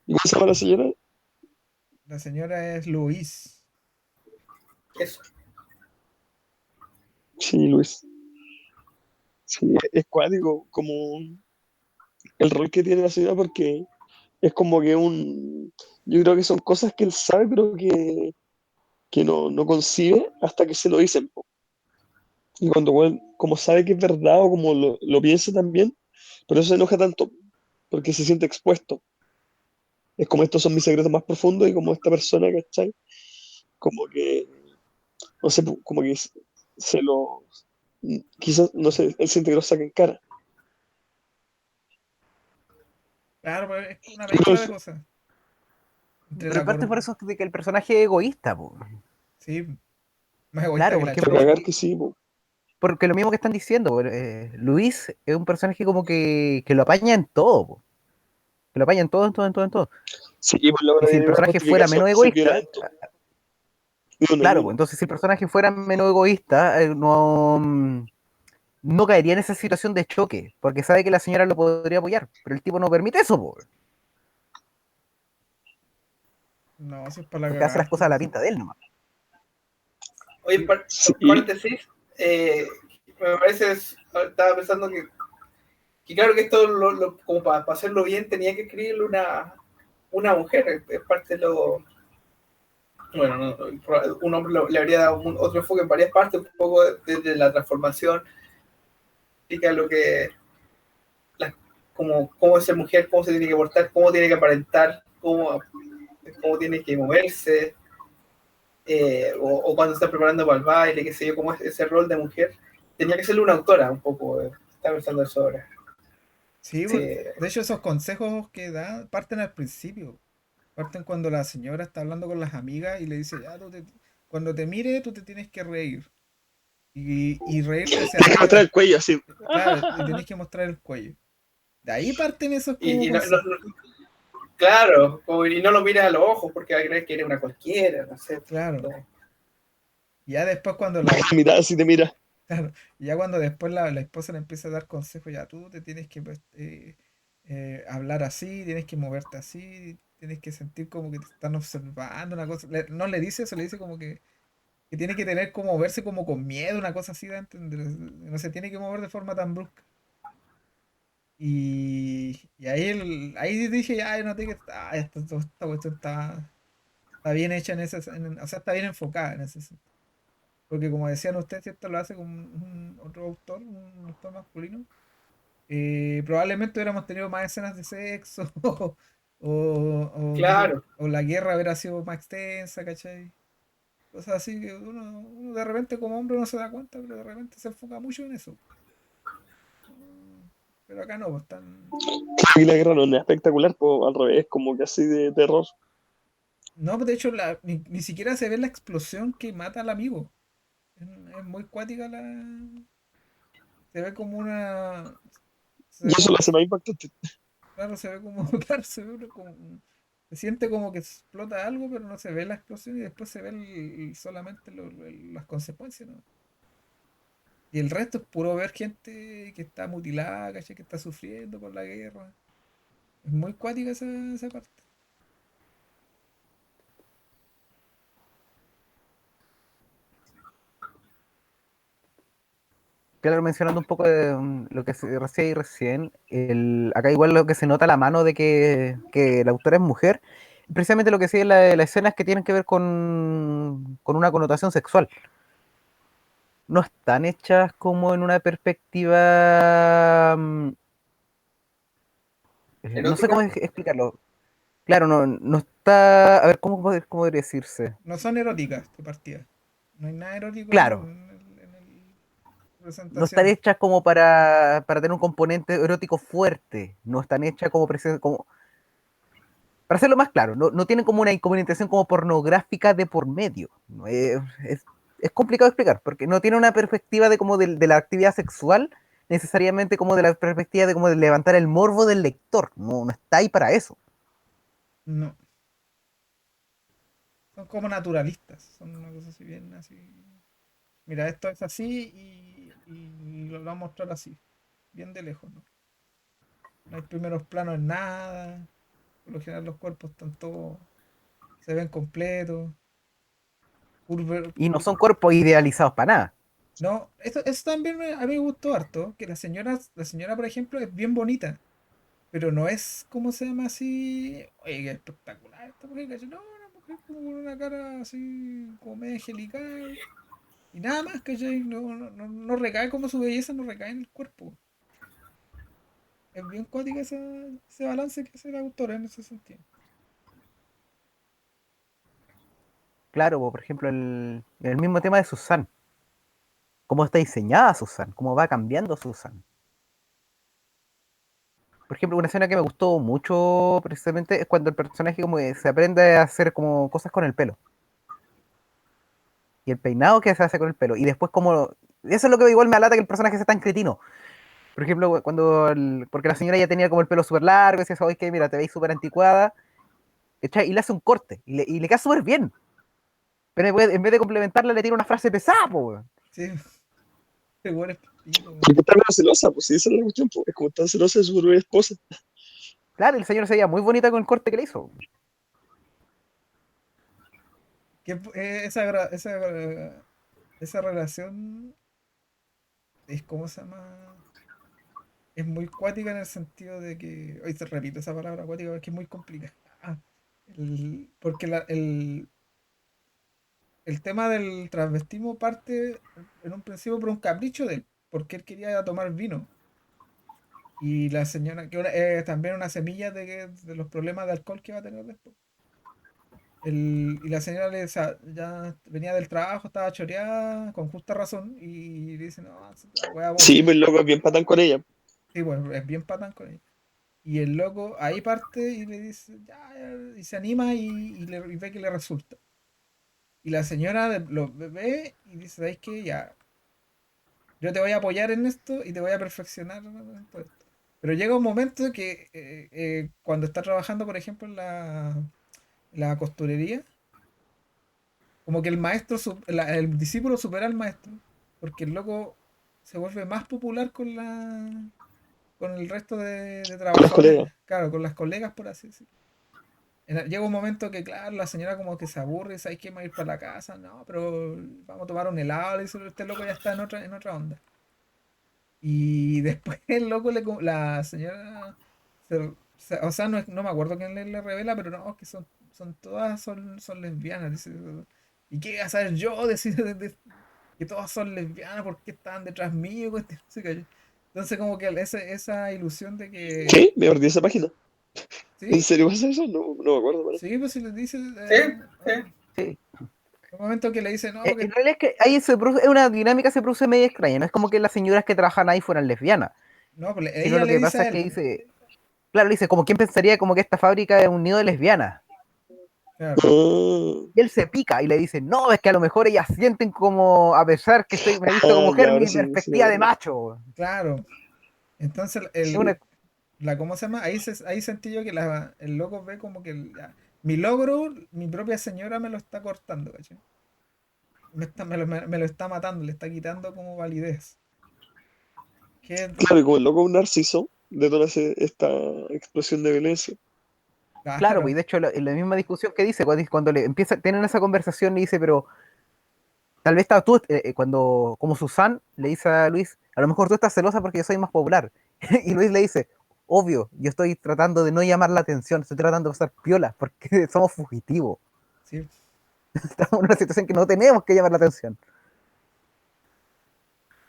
¿Y cómo se llama la señora? La señora es Luis. Eso. Sí, Luis. Sí, es cuático como el rol que tiene la señora porque es como que yo creo que son cosas que él sabe pero que no concibe hasta que se lo dicen. Po. Y cuando weón, como sabe que es verdad o como lo piensa también, por eso se enoja tanto, porque se siente expuesto. Es como estos son mis secretos más profundos y como esta persona, ¿cachai? Como que, no sé, como que se lo, quizás, no sé, él siente que lo saca en cara. Claro, pero es una Yo creo mezcla de que cosas. Entre Pero la en parte cor... por eso es de que el personaje es egoísta, po. Sí, más egoísta Claro, que la porque, para chucha. cagar que sí, po. porque lo mismo que están diciendo, po, Luis es un personaje como que lo apaña en todo, po. Que lo apaña en todo, en todo, en todo, en todo. Sí, pues la Y si el una personaje fuera justificación menos que se quiera egoísta, en todo. Ni uno, ni claro, pues uno. entonces si el personaje fuera menos egoísta, no caería en esa situación de choque, porque sabe que la señora lo podría apoyar, pero el tipo no permite eso, po, No, si es para la porque hace cagada las este cosas a la tipo. pinta de él nomás. Oye, Sí, Sí, paréntesis. Me parece, estaba pensando que claro que esto, como para hacerlo bien, tenía que escribirlo una mujer. Es parte de lo. Bueno, un hombre le habría dado otro enfoque en varias partes, un poco desde la transformación explica lo que, la- cómo es ser mujer, cómo se tiene que portar, cómo tiene que aparentar, cómo tiene que moverse, o cuando está preparando para el baile, qué sé yo, cómo es ese rol de mujer. Tenía que ser una autora un poco, estaba pensando eso ahora. Sí, Eh, de hecho esos consejos que da parten al principio. Parten cuando la señora está hablando con las amigas y le dice, ya, cuando te mire, tú te tienes que reír. Y reírte hacia Tienes que mostrar arriba, el cuello así. claro, y tenés que mostrar el cuello. De ahí parten esos como y no, consejos. claro, y no lo mires a los ojos porque va a creer que eres una cualquiera, no sé. Claro. No. Y ya después cuando Baja la mirada así te mira. claro, y ya cuando después la esposa le empieza a dar consejos, ya tú te tienes que pues, hablar así, tienes que moverte así, tienes que sentir como que te están observando, una cosa. No le dice eso, le dice como que tiene que tener como verse como con miedo, una cosa así, de entender. No se tiene que mover de forma tan brusca. Y ahí, ahí dije, ya, yo noté que esta cuestión está bien hecha en ese, o sea, está bien enfocada en ese sentido. Porque como decían ustedes, si esto lo hace con otro autor, un autor masculino, probablemente hubiéramos tenido más escenas de sexo, Claro, o la guerra hubiera sido más extensa, ¿cachai? Cosas así que uno de repente como hombre no se da cuenta, pero de repente se enfoca mucho en eso. Mm, Pero acá no, pues están... Y la guerra no es espectacular, pues, al revés, como que así de terror. No, pues, de hecho, ni siquiera se ve la explosión que mata al amigo. Es muy cuática la... Se ve como una... Se Y ve eso lo como... hace más impactante. Claro, se ve como... Claro, se ve como... Se siente como que explota algo, pero no se ve la explosión y después se ve solamente las consecuencias, ¿no? Y el resto es puro ver gente que está mutilada, ¿cachai? Que está sufriendo por la guerra. Es muy cuática esa parte. Claro, mencionando un poco de lo que se decía ahí recién, acá igual lo que se nota la mano de que la autora es mujer, precisamente lo que sigue las escenas que tienen que ver con una connotación sexual. No están hechas como en una perspectiva, no sé cómo erótica. explicarlo. Claro, no está, a ver, cómo podría decirse? No son eróticas de partida. No hay nada erótico Claro, la no están presentación. hechas como para tener un componente erótico fuerte, no están hechas como para hacerlo más claro, no tienen como una intención como pornográfica de por medio. No, es complicado explicar, porque no tiene una perspectiva de como de la actividad sexual, necesariamente como de la perspectiva de como de levantar el morbo del lector. No está ahí para eso. No. Son como naturalistas. Son una cosa así bien así. Mira, esto es así y lo vamos a mostrar así. Bien de lejos, ¿no? No hay primeros planos en nada. Por lo general los cuerpos están todos. Se ven completos. Curve- Y no son cuerpos idealizados para nada. No, esto también a mí me gustó harto. Que la señora, por ejemplo, es bien bonita. Pero no es, ¿cómo se llama así? Oye, qué espectacular esta mujer, ¿cachai? No, una mujer como con una cara así, como medio angelical. Y nada más, ¿cachai? No recae como su belleza, no recae en el cuerpo. Es bien cuática ese balance que hace la autora en ese sentido. Claro, por ejemplo, el mismo tema de Susan. Cómo está diseñada Susan, cómo va cambiando Susan. Por ejemplo, una escena que me gustó mucho precisamente es cuando el personaje como que se aprende a hacer como cosas con el pelo. Y el peinado que se hace con el pelo. Y después como... Eso es lo que igual me alata que el personaje sea tan cretino. Por ejemplo, porque la señora ya tenía como el pelo súper largo, y decía, oye, que mira, te veis súper anticuada, ¿cachai? Y le hace un corte, y le queda súper bien. Pero en vez de complementarla, le tira una frase pesada, po, weón. Sí, igual es pico, Porque weón. está medio celosa, pues sí, esa es la cuestión, pues. Es como tan celosa de su propia esposa. Claro, y el señor se veía muy bonita con el corte que le hizo. Esa relación es, ¿cómo se llama? Es muy cuática en el sentido de que, hoy se repite esa palabra cuática porque es muy complicada. Porque el tema del transvestismo parte en un principio por un capricho de él. porque él quería tomar vino. Y la señora, que también una semilla de los problemas de alcohol que va a tener después. Y la señora ya venía del trabajo, estaba choreada, con justa razón, y le dice, no, la wea vos. Sí, pues el loco es bien patán con ella. Sí, bueno, es bien patán con ella. Y el loco ahí parte y le dice, ya, y se anima y ve que le resulta. Y la señora lo ve y dice, ¿sabes qué? Ya, yo te voy a apoyar en esto y te voy a perfeccionar en todo esto. Pero llega un momento que cuando está trabajando, por ejemplo, en la costurería, como que el maestro, el discípulo supera al maestro, porque el loco se vuelve más popular con el resto de Con los trabajadores, colegas. claro, con las colegas, por así decirlo. Llega un momento que, claro, la señora como que se aburre, ¿sabes qué? Me voy a ir para la casa, no, pero vamos a tomar un helado, le dice, este loco ya está en otra onda. Y después el loco, la señora, o sea, no me acuerdo quién le revela, pero no, que son todas son lesbianas, dice. ¿Y qué iba a saber yo decir que todas son lesbianas? ¿Por qué estaban detrás mío? Cuestión así, ¿cachai? Entonces como que esa ilusión de que, ¿Qué? Me perdí esa página. ¿En ¿sí? serio pasa eso? No, no me acuerdo, parece. Sí, pues si les dice, Sí, sí. Sí. un momento que le dice, no, En que realidad es que ahí es una dinámica se produce medio extraña. No es como que las señoras que trabajan ahí fueran lesbianas, no, pues sino ella lo le que dice pasa a es que él, pues, dice, claro, dice, como quién pensaría como que esta fábrica es un nido de lesbianas. claro. Ah, Y él se pica y le dice, no, es que a lo mejor ellas sienten como, a pesar que me he visto como ya, mujer, ahora mi sí, sí me perspectiva de acuerdo. macho. Claro. Entonces, Es una, ¿cómo se llama? Ahí sentí yo que el loco ve como que ya, mi logro, mi propia señora me lo está cortando, ¿cachai? Me lo está matando, le está quitando como validez. Que, Claro, y como el loco es un narciso, detona esta explosión de violencia. claro, pues, y claro, de hecho en la misma discusión que dice, cuando le empieza, tienen esa conversación y dice, pero tal vez tú, cuando, como Susan le dice a Luis, a lo mejor tú estás celosa porque yo soy más popular. Y Luis le dice, obvio, yo estoy tratando de no llamar la atención, estoy tratando de pasar piola, porque somos fugitivos. sí. Estamos en una situación que no tenemos que llamar la atención.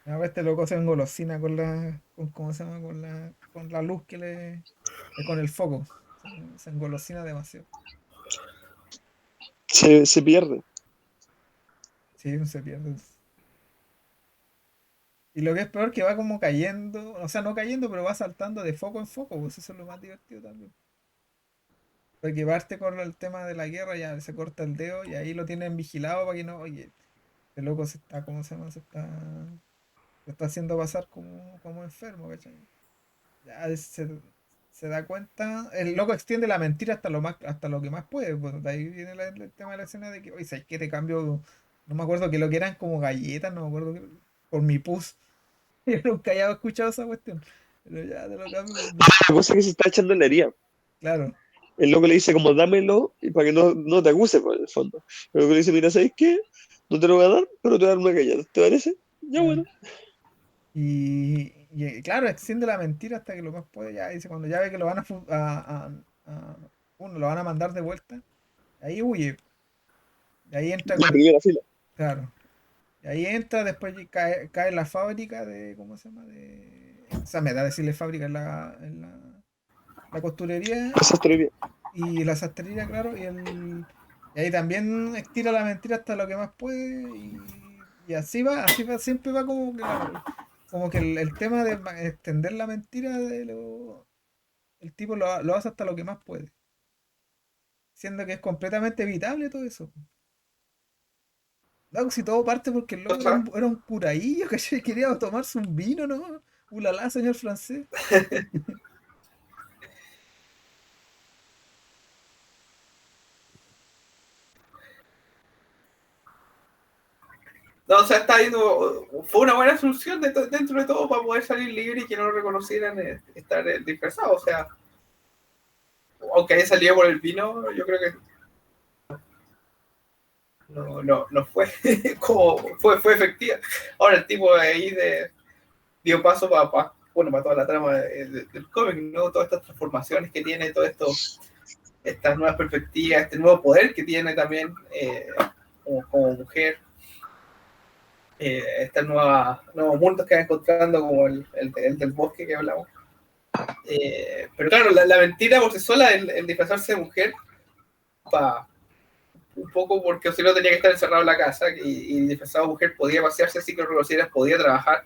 A ver, este loco se engolosina ¿cómo se llama? Con la luz con el foco. Se engolosina demasiado. Se pierde. Sí, se pierde. Y lo que es peor que va como cayendo, o sea, no cayendo, pero va saltando de foco en foco, pues eso es lo más divertido también. Porque parte con el tema de la guerra, ya se corta el dedo y ahí lo tienen vigilado para que no, oye, este loco ¿cómo se llama? Se está haciendo pasar como enfermo, ¿cachai? Ya se da cuenta, el loco extiende la mentira hasta lo que más puede, pues de ahí viene el tema de la escena de que, oye, ¿sabes qué? Te cambio, no me acuerdo que lo que eran como galletas, no me acuerdo por mi pus. Yo nunca había escuchado esa cuestión. Pero ya te lo cambio La cosa que se está echando en la herida. claro. El loco le dice como dámelo y para que no te acuse por el fondo. El loco le dice, mira, ¿sabes qué? No te lo voy a dar, pero te voy a dar una galleta. ¿Te parece? Ya Claro. bueno. Claro, extiende la mentira hasta que lo más puede. Ya dice, cuando ya ve que lo van uno lo van a mandar de vuelta, ahí huye. Y ahí entra La primera fila. claro. Y ahí entra, después cae en la fábrica ¿cómo se llama? O sea, me da decirle fábrica en la costurería Esa es y la sastrería, claro, y ahí también estira la mentira hasta lo que más puede y así va, siempre va como que como que el tema de extender la mentira el tipo lo hace hasta lo que más puede, siendo que es completamente evitable todo eso. No, si todo parte porque el O loco era sea, un curadillo, que quería tomarse un vino, ¿no? Ulala, señor francés. no, o sea, está yendo, fue una buena solución dentro de todo para poder salir libre y que no lo reconocieran estar disfrazado. O sea, aunque haya salido por el vino, yo creo que no fue como fue efectiva. Ahora el tipo de ahí dio paso para toda la trama del cómic, ¿no? Todas estas transformaciones que tiene, todo esto, estas nuevas perspectivas, este nuevo poder que tiene también como mujer. Estos nuevos mundos que van encontrando, como el del bosque que hablamos. Pero claro, la mentira por sí sola, el disfrazarse de mujer, un poco porque si no tenía que estar encerrado en la casa y disfrazado de mujer podía pasearse así que reconocieras, podía trabajar.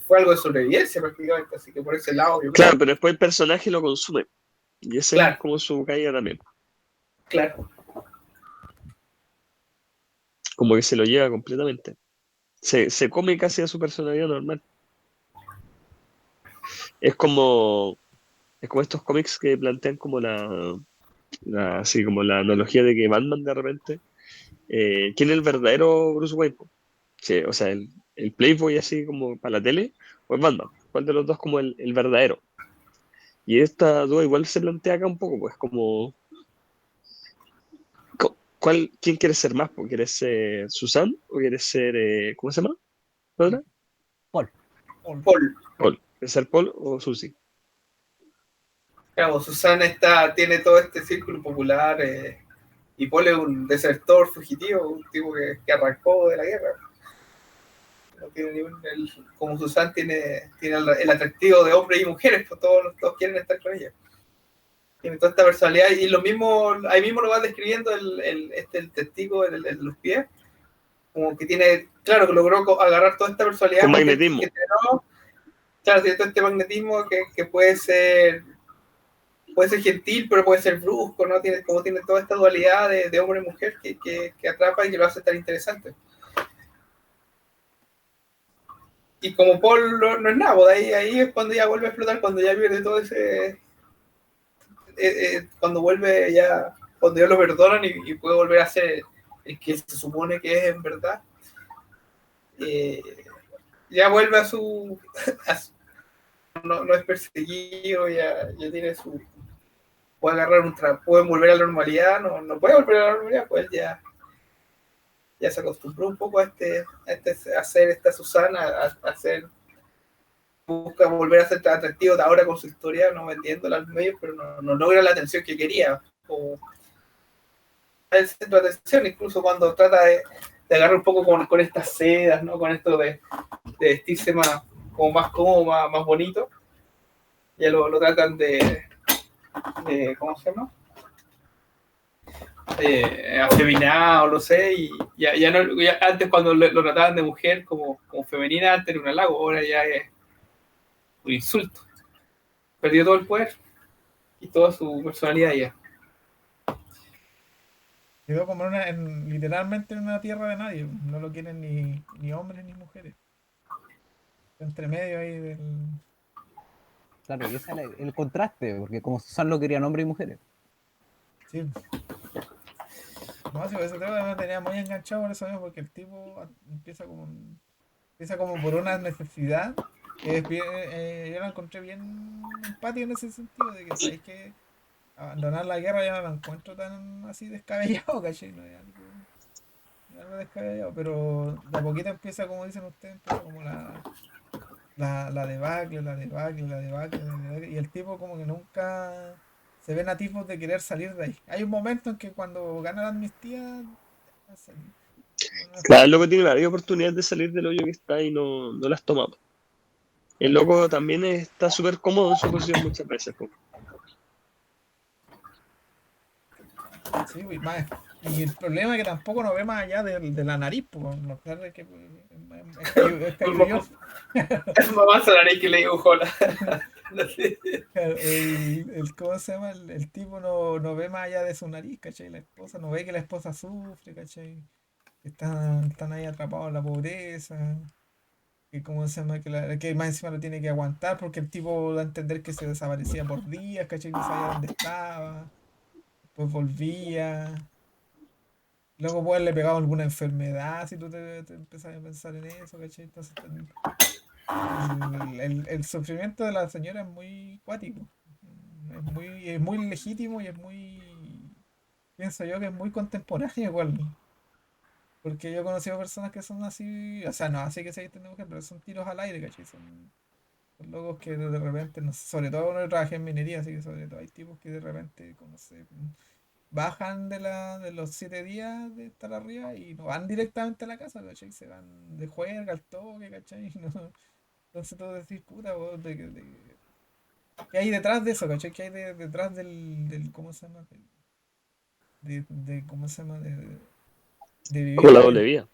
Fue algo de sobrevivencia prácticamente, así que por ese lado yo Claro, creo. pero después el personaje lo consume. Y ese es Claro, como su caída también. claro. Como que se lo lleva completamente. Se come casi a su personalidad normal. Es como, es como estos cómics que plantean como así como la analogía de que Batman de repente, ¿quién es el verdadero Bruce Wayne? Po? Sí, o sea, el Playboy así como para la tele, o es Batman. ¿Cuál de los dos como el verdadero? Y esta duda igual se plantea acá un poco, pues como, ¿quién quieres ser más? Po? ¿Quieres ser Susan o quieres ser, ¿cómo se llama? ¿La otra? Paul. Paul, Paul. ¿Quieres ser Paul o Susie? claro, Susana tiene todo este círculo popular y Paul es un desertor fugitivo, un tipo que arrancó de la guerra. No tiene como Susan tiene el atractivo de hombres y mujeres, pues todos quieren estar con ella. Tiene toda esta personalidad y lo mismo, ahí mismo lo va describiendo el testigo de los pies, como que tiene, claro, que logró agarrar toda esta Con personalidad porque magnetismo. claro, tiene todo este magnetismo que puede ser gentil, pero puede ser brusco, ¿no? Tiene toda esta dualidad de hombre y mujer que atrapa y que lo hace tan interesante. Y como Paul no es nada, pues ahí es cuando ya vuelve a explotar, cuando ya pierde todo ese. Cuando vuelve ya. Cuando ya lo perdonan y puede volver a ser el que se supone que es en verdad. Eh, ya vuelve a su. No es perseguido, ya tiene su. Puede agarrar puede volver a la normalidad, no puede volver a la normalidad, pues ya se acostumbró un poco a hacer esta Susana, a hacer, busca volver a ser tan atractivo ahora con su historia, no vendiéndola al medio, pero no logra la atención que quería. O el centro de atención, incluso cuando trata de agarrar un poco con estas sedas, ¿no? Con esto de vestirse como más cómodo, más bonito, ya lo tratan ¿cómo se llama? Afeminado, no sé, y ya no, antes cuando lo trataban de mujer como femenina, antes era un halago, ahora ya es un insulto. Perdió todo el poder y toda su personalidad ya. Quedó como literalmente en una tierra de nadie. No lo quieren ni hombres ni mujeres. Entre medio ahí del. Claro, y ese es el contraste, porque como Susan lo querían hombres y mujeres. Sí. No, sí, ese tema me tenía muy enganchado por eso mismo, porque el tipo empieza como por una necesidad que es yo la encontré bien empática en ese sentido, de que sabéis que abandonar la guerra ya no la encuentro tan así descabellado, ¿cachai? No es algo descabellado, pero de a poquito empieza, como dicen ustedes, empieza como la debacle, la debacle, la debacle, la debacle, y el tipo como que nunca se ven atisbos de querer salir de ahí. Hay un momento en que cuando gana la amnistía, deja salir. Bueno, Claro, el loco tiene varias oportunidades de salir del hoyo que está y no las toma. El claro, loco también está súper cómodo en su posición muchas veces. Po. sí, y el problema es que tampoco nos ve más allá de la nariz, pues, no, claro, es que es cailloso. Mamá Solarí que le dibujó la. Claro, ¿cómo se llama? El tipo no ve más allá de su nariz, ¿cachai? La esposa no ve que la esposa sufre, ¿cachai? Están ahí atrapados en la pobreza. Que cómo se llama, que más encima lo tiene que aguantar porque el tipo da a entender que se desaparecía por días, ¿cachai? No sabía dónde estaba, después volvía. Luego pues le pegaba alguna enfermedad, si tú te empezás a pensar en eso, ¿cachai? Entonces el sufrimiento de la señora es muy cuático. Es muy legítimo y pienso yo que es muy contemporáneo igual. Porque yo he conocido personas que son así, o sea, no así que se visten de mujer, pero son tiros al aire, ¿cachai? Son locos que de repente, no sé, sobre todo uno que trabaja en minería, así que sobre todo hay tipos que de repente, no sé, bajan de los 7 días de estar arriba y no van directamente a la casa, ¿cachai? Se van de juerga al toque, ¿cachai? No, entonces tú decís, puta, weón, ¿qué hay detrás de eso, ¿cachai? ¿Qué hay detrás ¿cómo se llama? ¿Cómo se llama? De vivir Como la la doble vida. vida.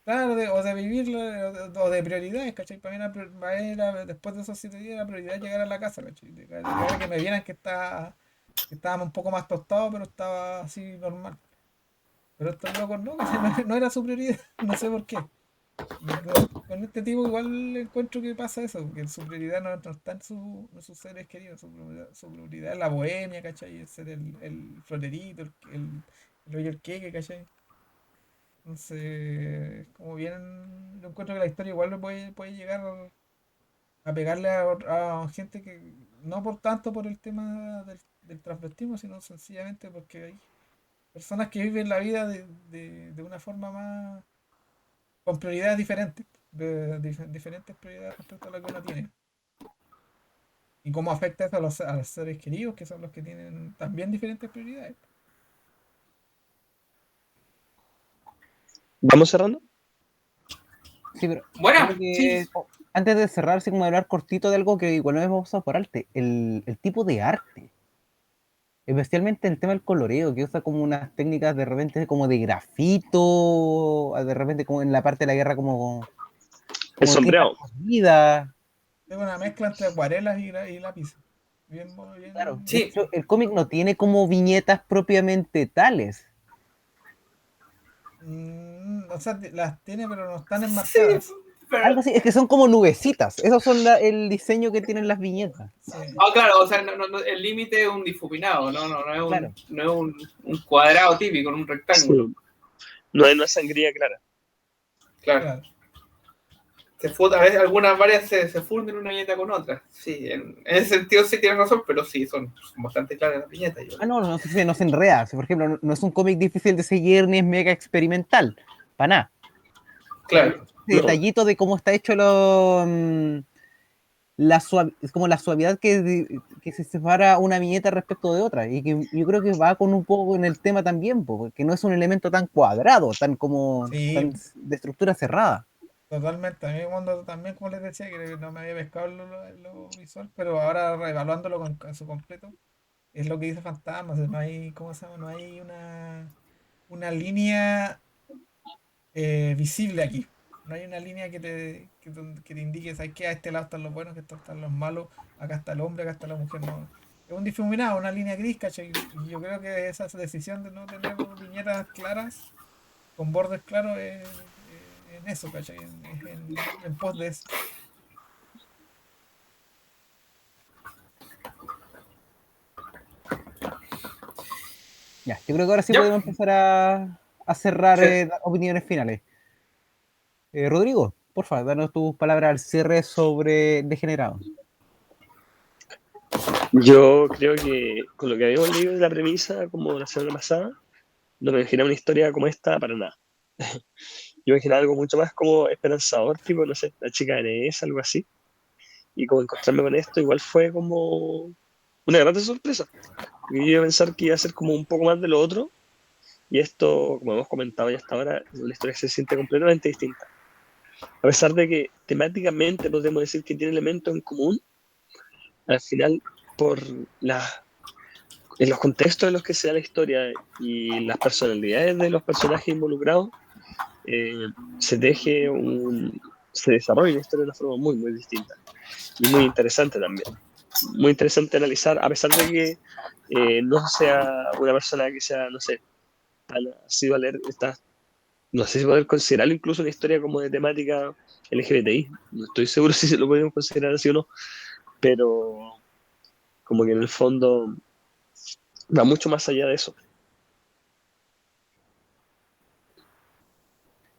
Claro, o de vivirla, o de prioridades, ¿cachai? Para mí después de esos 7 días la prioridad es llegar a la casa, ¿cachai? Llegar a que me vieran que estábamos un poco más tostados, pero estaba así normal. Pero estos locos no, ¿cachai? No era su prioridad, no sé por qué. Y con este tipo igual encuentro que pasa eso, que su prioridad no está en sus seres queridos, su prioridad es la bohemia, ¿cachai? El ser el florerito, el hoyo el queque, ¿cachai? Entonces, como bien, yo encuentro que la historia igual puede llegar a pegarle a gente que, no por tanto por el tema del transvestismo, sino sencillamente porque hay personas que viven la vida de una forma más, con prioridades diferentes, diferentes prioridades respecto a lo que uno tiene. Y cómo afecta eso a los seres queridos, que son los que tienen también diferentes prioridades. ¿Vamos cerrando? Sí, pero Bueno, creo sí. que antes de cerrar, sí, como hablar cortito de algo que igual no hemos pasado por arte, el tipo de arte. Especialmente el tema del coloreo, que usa como unas técnicas de repente como de grafito, de repente como en la parte de la guerra El como tinta sombreado. escondida. Es una mezcla entre acuarelas y lápices. Bien, Claro, bien. de Sí, hecho el cómic no tiene como viñetas propiamente tales. O sea, las tiene, pero no están sí, enmarcadas. pero. Algo así, es que son como nubecitas. Esos son el diseño que tienen las viñetas. Sí. Claro, o sea, el límite es un difuminado, no es Claro. un cuadrado típico, un rectángulo. Sí. No hay una sangría clara. Claro. Claro. A veces varias se funden una viñeta con otra. Sí, en ese sentido sí tienes razón, pero sí, son bastante claras las viñetas. No se enreda. Por ejemplo, no es un cómic difícil de seguir ni es mega experimental. Para nada. Pero Claro. ese No. detallito de cómo está hecho es como la suavidad que se separa una viñeta respecto de otra. Y que yo creo que va con un poco en el tema también, porque no es un elemento tan cuadrado, tan Sí, de estructura cerrada. totalmente. A mí cuando también, como les decía, que no me había pescado lo visual, pero ahora reevaluándolo en su completo, es lo que dice Fantasma. O sea, no hay, ¿cómo se llama? No hay una línea visible aquí. No hay una línea que te indique, ¿sabes qué? A este lado están los buenos, que estos están los malos, acá está el hombre, acá está la mujer. No. Es un difuminado, una línea gris, ¿cachai? Y yo creo que esa decisión de no tener viñetas claras, con bordes claros, en eso, ¿cachai? En pos de eso. Ya, yo creo que ahora sí Ya. podemos empezar a cerrar Sí. opiniones finales. Rodrigo, por favor, danos tus palabras al cierre sobre Degenerado. Yo creo que con lo que habíamos leído de la premisa, como la semana pasada, no me imaginaba una historia como esta para nada. Yo me imaginaba algo mucho más como esperanzador, tipo, no sé, la chica de NES, algo así. Y como encontrarme con esto, igual fue como una grata sorpresa. Yo iba a pensar que iba a ser como un poco más de lo otro, y esto, como hemos comentado ya hasta ahora, es una historia que se siente completamente distinta. A pesar de que temáticamente podemos decir que tiene elementos en común, al final, por en los contextos en los que se da la historia y las personalidades de los personajes involucrados, eh, se teje se desarrolla una historia de una forma muy, muy distinta y muy interesante también. Muy interesante analizar, a pesar de que no sea una persona que sea, no sé, tan asiduo a leer estas, no sé si poder considerarlo incluso una historia como de temática LGBTI. No estoy seguro si se lo podemos considerar así o no, pero como que en el fondo va mucho más allá de eso.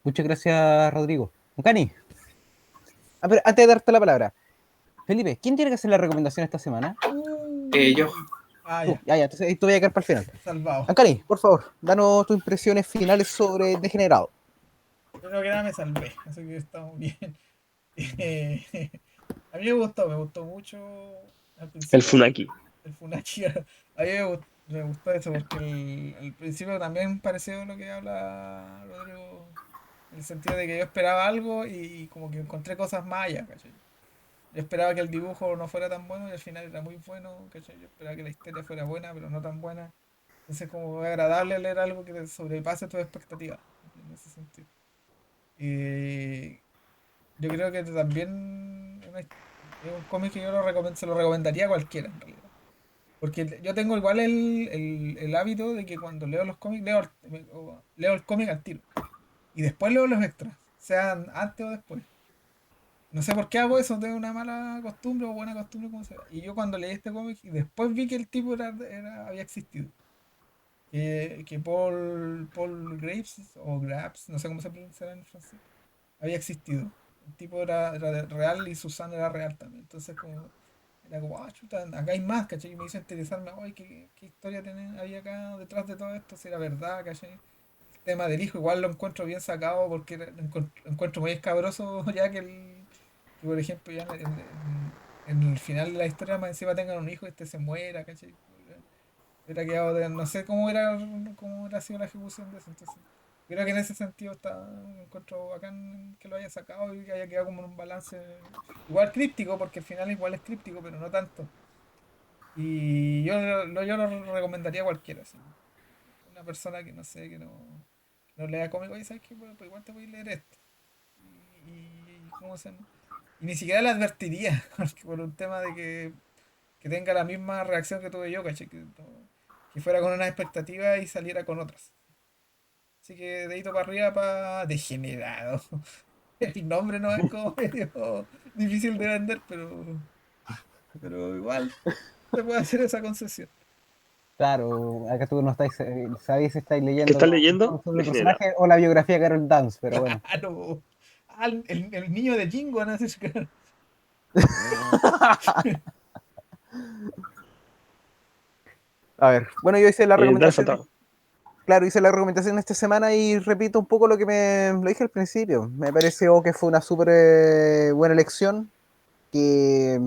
Muchas gracias, Rodrigo. Cani, pero antes de darte la palabra, Felipe, ¿quién tiene que hacer la recomendación esta semana? Yo. Tú, Ya, ya, entonces ahí te voy a quedar para el final. salvado. Ancani, por favor, danos tus impresiones finales sobre Degenerado. Primero que nada me salvé, así que estamos bien. Eh, a mí me gustó mucho al El principio Funaki. el Funaki. A mí me gustó. Me gustó eso porque el principio también pareció lo que habla Rodrigo, en el sentido de que yo esperaba algo y como que encontré cosas más allá, ¿cachai? Yo esperaba que el dibujo no fuera tan bueno y al final era muy bueno, ¿cachai? Yo esperaba que la historia fuera buena, pero no tan buena. Entonces como es agradable leer algo que sobrepase tus expectativas, en ese sentido. Y yo creo que también es un cómic que yo se lo recomendaría a cualquiera, en realidad. Porque yo tengo igual el hábito de que cuando leo los cómics, leo el cómic al tiro. Y después leo los extras, sean antes o después. No sé por qué hago eso, tengo una mala costumbre o buena costumbre, como sea. Y yo cuando leí este cómic, y después vi que el tipo había existido. Que Paul Graves, o Grabs, no sé cómo se pronunciará en francés, había existido. El tipo era real y Susan era real también. Entonces, como, era como, ah, chuta, acá hay más, ¿cachai? Y me hizo interesarme, ay, ¿qué historia había acá detrás de todo esto? Si era verdad, ¿cachai? El tema del hijo, igual lo encuentro bien sacado porque lo encuentro muy escabroso ya que por ejemplo, ya en el final de la historia, más encima tengan un hijo y este se muera, ¿cachai? Hubiera quedado no sé cómo hubiera sido la ejecución de eso. Entonces, creo que en ese sentido me encuentro bacán que lo haya sacado y que haya quedado como en un balance igual críptico, porque el final igual es críptico, pero no tanto. Y yo lo recomendaría a cualquiera, sí. Una persona que no sé, que no lea cómics, y sabes que pues igual te voy a leer esto. ¿Cómo se llama? Y ni siquiera le advertiría, porque por un tema de que tenga la misma reacción que tuve yo, ¿cachai? Que fuera con una expectativa y saliera con otras. Así que dedito para arriba para degenerado. El nombre no es como medio difícil de vender, pero igual se puede hacer esa concesión. Claro, acá tú no estáis, sabéis si estáis ¿Qué estás leyendo leyendo? sobre el Degenerado. personaje o la biografía de Carol Dance, pero bueno. Claro. Ah, el niño de Jingo, ¿no? Así que- A ver, bueno, yo hice la Danza recomendación, Tao. claro, hice la recomendación esta semana y repito un poco lo que lo dije al principio. Me pareció que fue una súper buena elección, que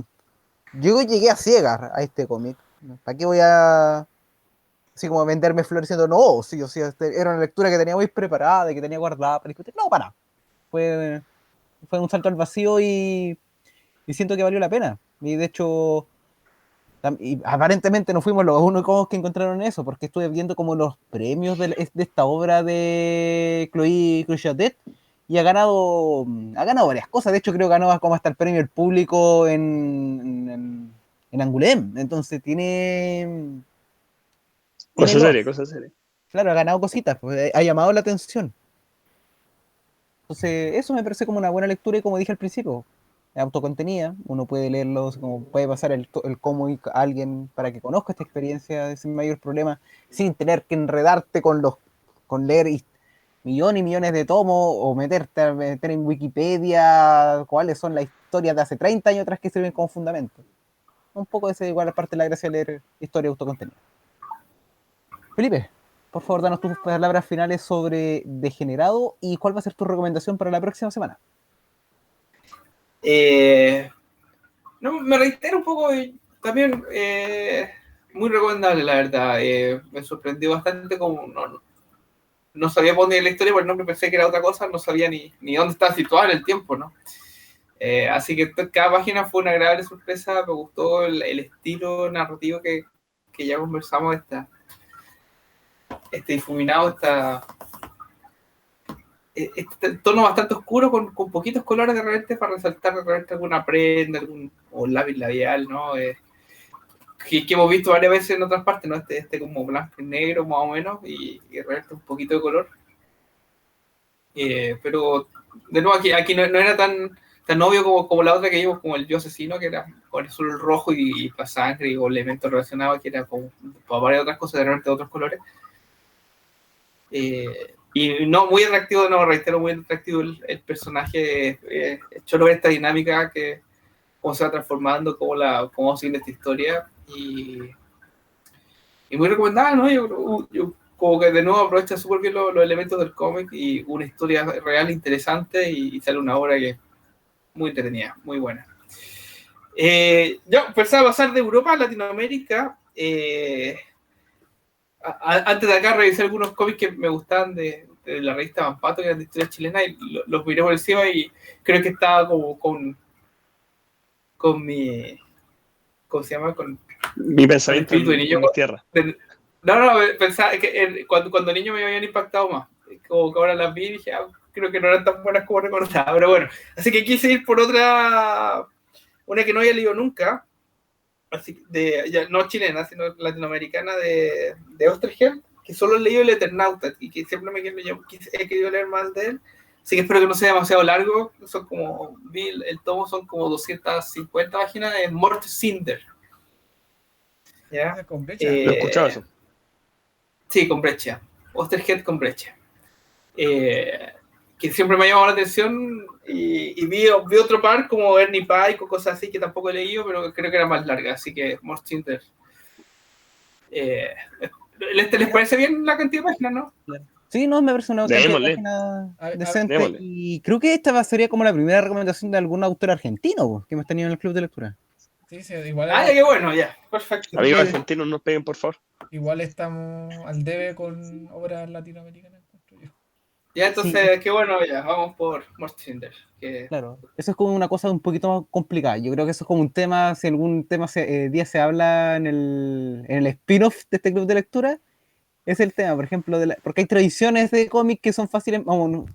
yo llegué a ciegas a este cómic. ¿Para qué voy a así como venderme flores diciendo, no, sí, o sea, era una lectura que tenía muy preparada y que tenía guardada para discutir? No, para. Fue, fue un salto al vacío y siento que valió la pena. Y de hecho, y aparentemente no fuimos los únicos que encontraron eso, porque estuve viendo como los premios de esta obra de Chloé Crochet y ha ganado varias cosas. De hecho, creo que ganó como hasta el premio del público en Angoulême. Entonces tiene Cosa seria, loas. cosa seria. Claro, ha ganado cositas, pues, ha llamado la atención. Entonces, eso me parece como una buena lectura y como dije al principio, autocontenida, uno puede leerlo, como puede pasar el cómic a alguien para que conozca esta experiencia sin mayor problema, sin tener que enredarte con leer millones y millones de tomos o meter en Wikipedia cuáles son las historias de hace 30 años atrás que sirven como fundamento. Un poco de esa igual parte de la gracia de leer historia autocontenida. Felipe, por favor, danos tus palabras finales sobre Degenerado y cuál va a ser tu recomendación para la próxima semana. No, me reitero un poco, también muy recomendable, la verdad. Me sorprendió bastante como no sabía poner la historia por el nombre, pensé que era otra cosa, no sabía ni dónde estaba situada en el tiempo, ¿no? Así que cada página fue una agradable sorpresa, me gustó el estilo narrativo que ya conversamos, este difuminado, este tono bastante oscuro con poquitos colores de repente para resaltar de repente alguna prenda, o lápiz labial, ¿no? Que hemos visto varias veces en otras partes, ¿no? Este como blanco y negro más o menos y de repente un poquito de color. Pero de nuevo aquí no era tan obvio como la otra que vimos, como el yo asesino, que era con solo el rojo y la sangre o elementos relacionados, que era como para varias otras cosas de repente de otros colores. Y no, muy atractivo, no, reitero, muy atractivo el personaje, hecho ver esta dinámica, que cómo se va transformando, cómo sigue esta historia, y muy recomendable, ¿no? Yo como que de nuevo aprovecha súper bien los elementos del cómic y una historia real interesante y sale una obra que es muy entretenida, muy buena. Yo pensaba pasar de Europa a Latinoamérica, Antes de acá revisé algunos cómics que me gustaban de la revista Vampato, que eran de historia chilena, y los miré por encima y creo que estaba como con mi, ¿cómo se llama? Con Mi el pensamiento espíritu de niño. en tierra. No, pensaba que cuando niño me habían impactado más. Como que ahora las vi y dije, creo que no eran tan buenas como recordaba, pero bueno. Así que quise ir por una que no había leído nunca, así no chilena, sino latinoamericana de Oesterheld, que solo he leído El Eternauta y que siempre he querido leer más de él. Así que espero que no sea demasiado largo. Son como, el tomo son como 250 páginas, de Mort Cinder. ¿Ya? Ese es con brecha. No he escuchado eso. Sí, con Breccia. Osterhead con Breccia. Que siempre me ha llamado la atención y vi otro par como Ernie Pike o cosas así que tampoco he leído, pero creo que era más larga, así que Mort Cinder. ¿Les parece bien la cantidad de páginas, no? Sí, no, me parece una cantidad de Démosle. páginas A ver, decente. démosle. Y creo que esta sería como la primera recomendación de algún autor argentino po, que hemos tenido en el club de lectura. Sí, igual, Ya, qué bueno, ya, perfecto. Amigos que- argentinos, nos peguen, por favor. igual estamos al debe con obras latinoamericanas, encuentro yo. Ya, Sí, entonces, qué bueno, ya, vamos por Mort Cinder. claro. Eso es como una cosa un poquito más complicada. Yo creo que eso es como un tema, si algún tema día se habla en el spin-off de este club de lectura, es el tema, por ejemplo, porque hay tradiciones de cómics que son fáciles,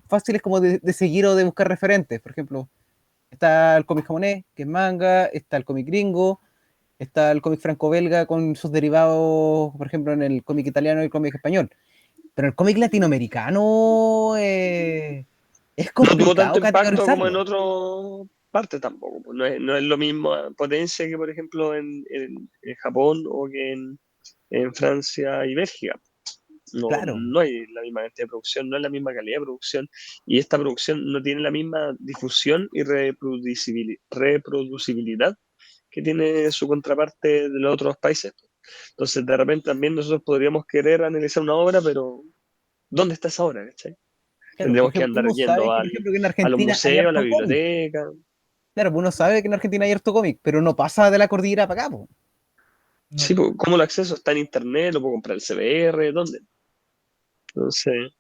fáciles como de seguir o de buscar referentes. Por ejemplo, está el cómic japonés, que es manga, está el cómic gringo, está el cómic franco-belga con sus derivados, por ejemplo, en el cómic italiano y el cómic español. Pero el cómic latinoamericano es No tuvo tanto complicado impacto como en categorizarlo. otras partes tampoco. Pues no es lo mismo potencia que, por ejemplo, en Japón o que en Francia y Bélgica. No, Claro, no hay la misma cantidad de producción, no es la misma calidad de producción, y esta producción no tiene la misma difusión y reproducibilidad que tiene su contraparte de los otros países. Entonces, de repente también nosotros podríamos querer analizar una obra, pero ¿dónde está esa obra? ¿Cachai? claro. Por Tendríamos que ejemplo, andar uno sabe yendo que, por ejemplo, que en a los Argentina hay museos, a la harto cómic. biblioteca. Claro, pues uno sabe que en Argentina hay harto cómic, pero no pasa de la cordillera para acá, po. No, Sí, pues, ¿cómo lo acceso? ¿Está en internet? ¿Lo puedo comprar el CBR? ¿Dónde? Entonces,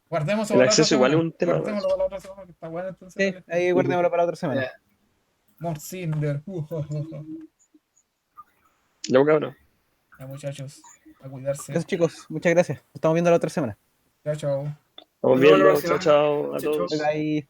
guardémoslo el para la otra acceso igual es semana. un tema más. Guardémoslo para la otra semana, que está bueno entonces Sí, para este. ahí guardémoslo para la otra semana. Ya. Mort Cinder. Ya, cabrón. Ya, muchachos, a cuidarse. Gracias, chicos. Muchas gracias. Nos estamos viendo la otra semana. Chao, chao. Vamos Nos vemos la viendo. Chao, próxima. chao a Chao, chao. Bye, todos. bye.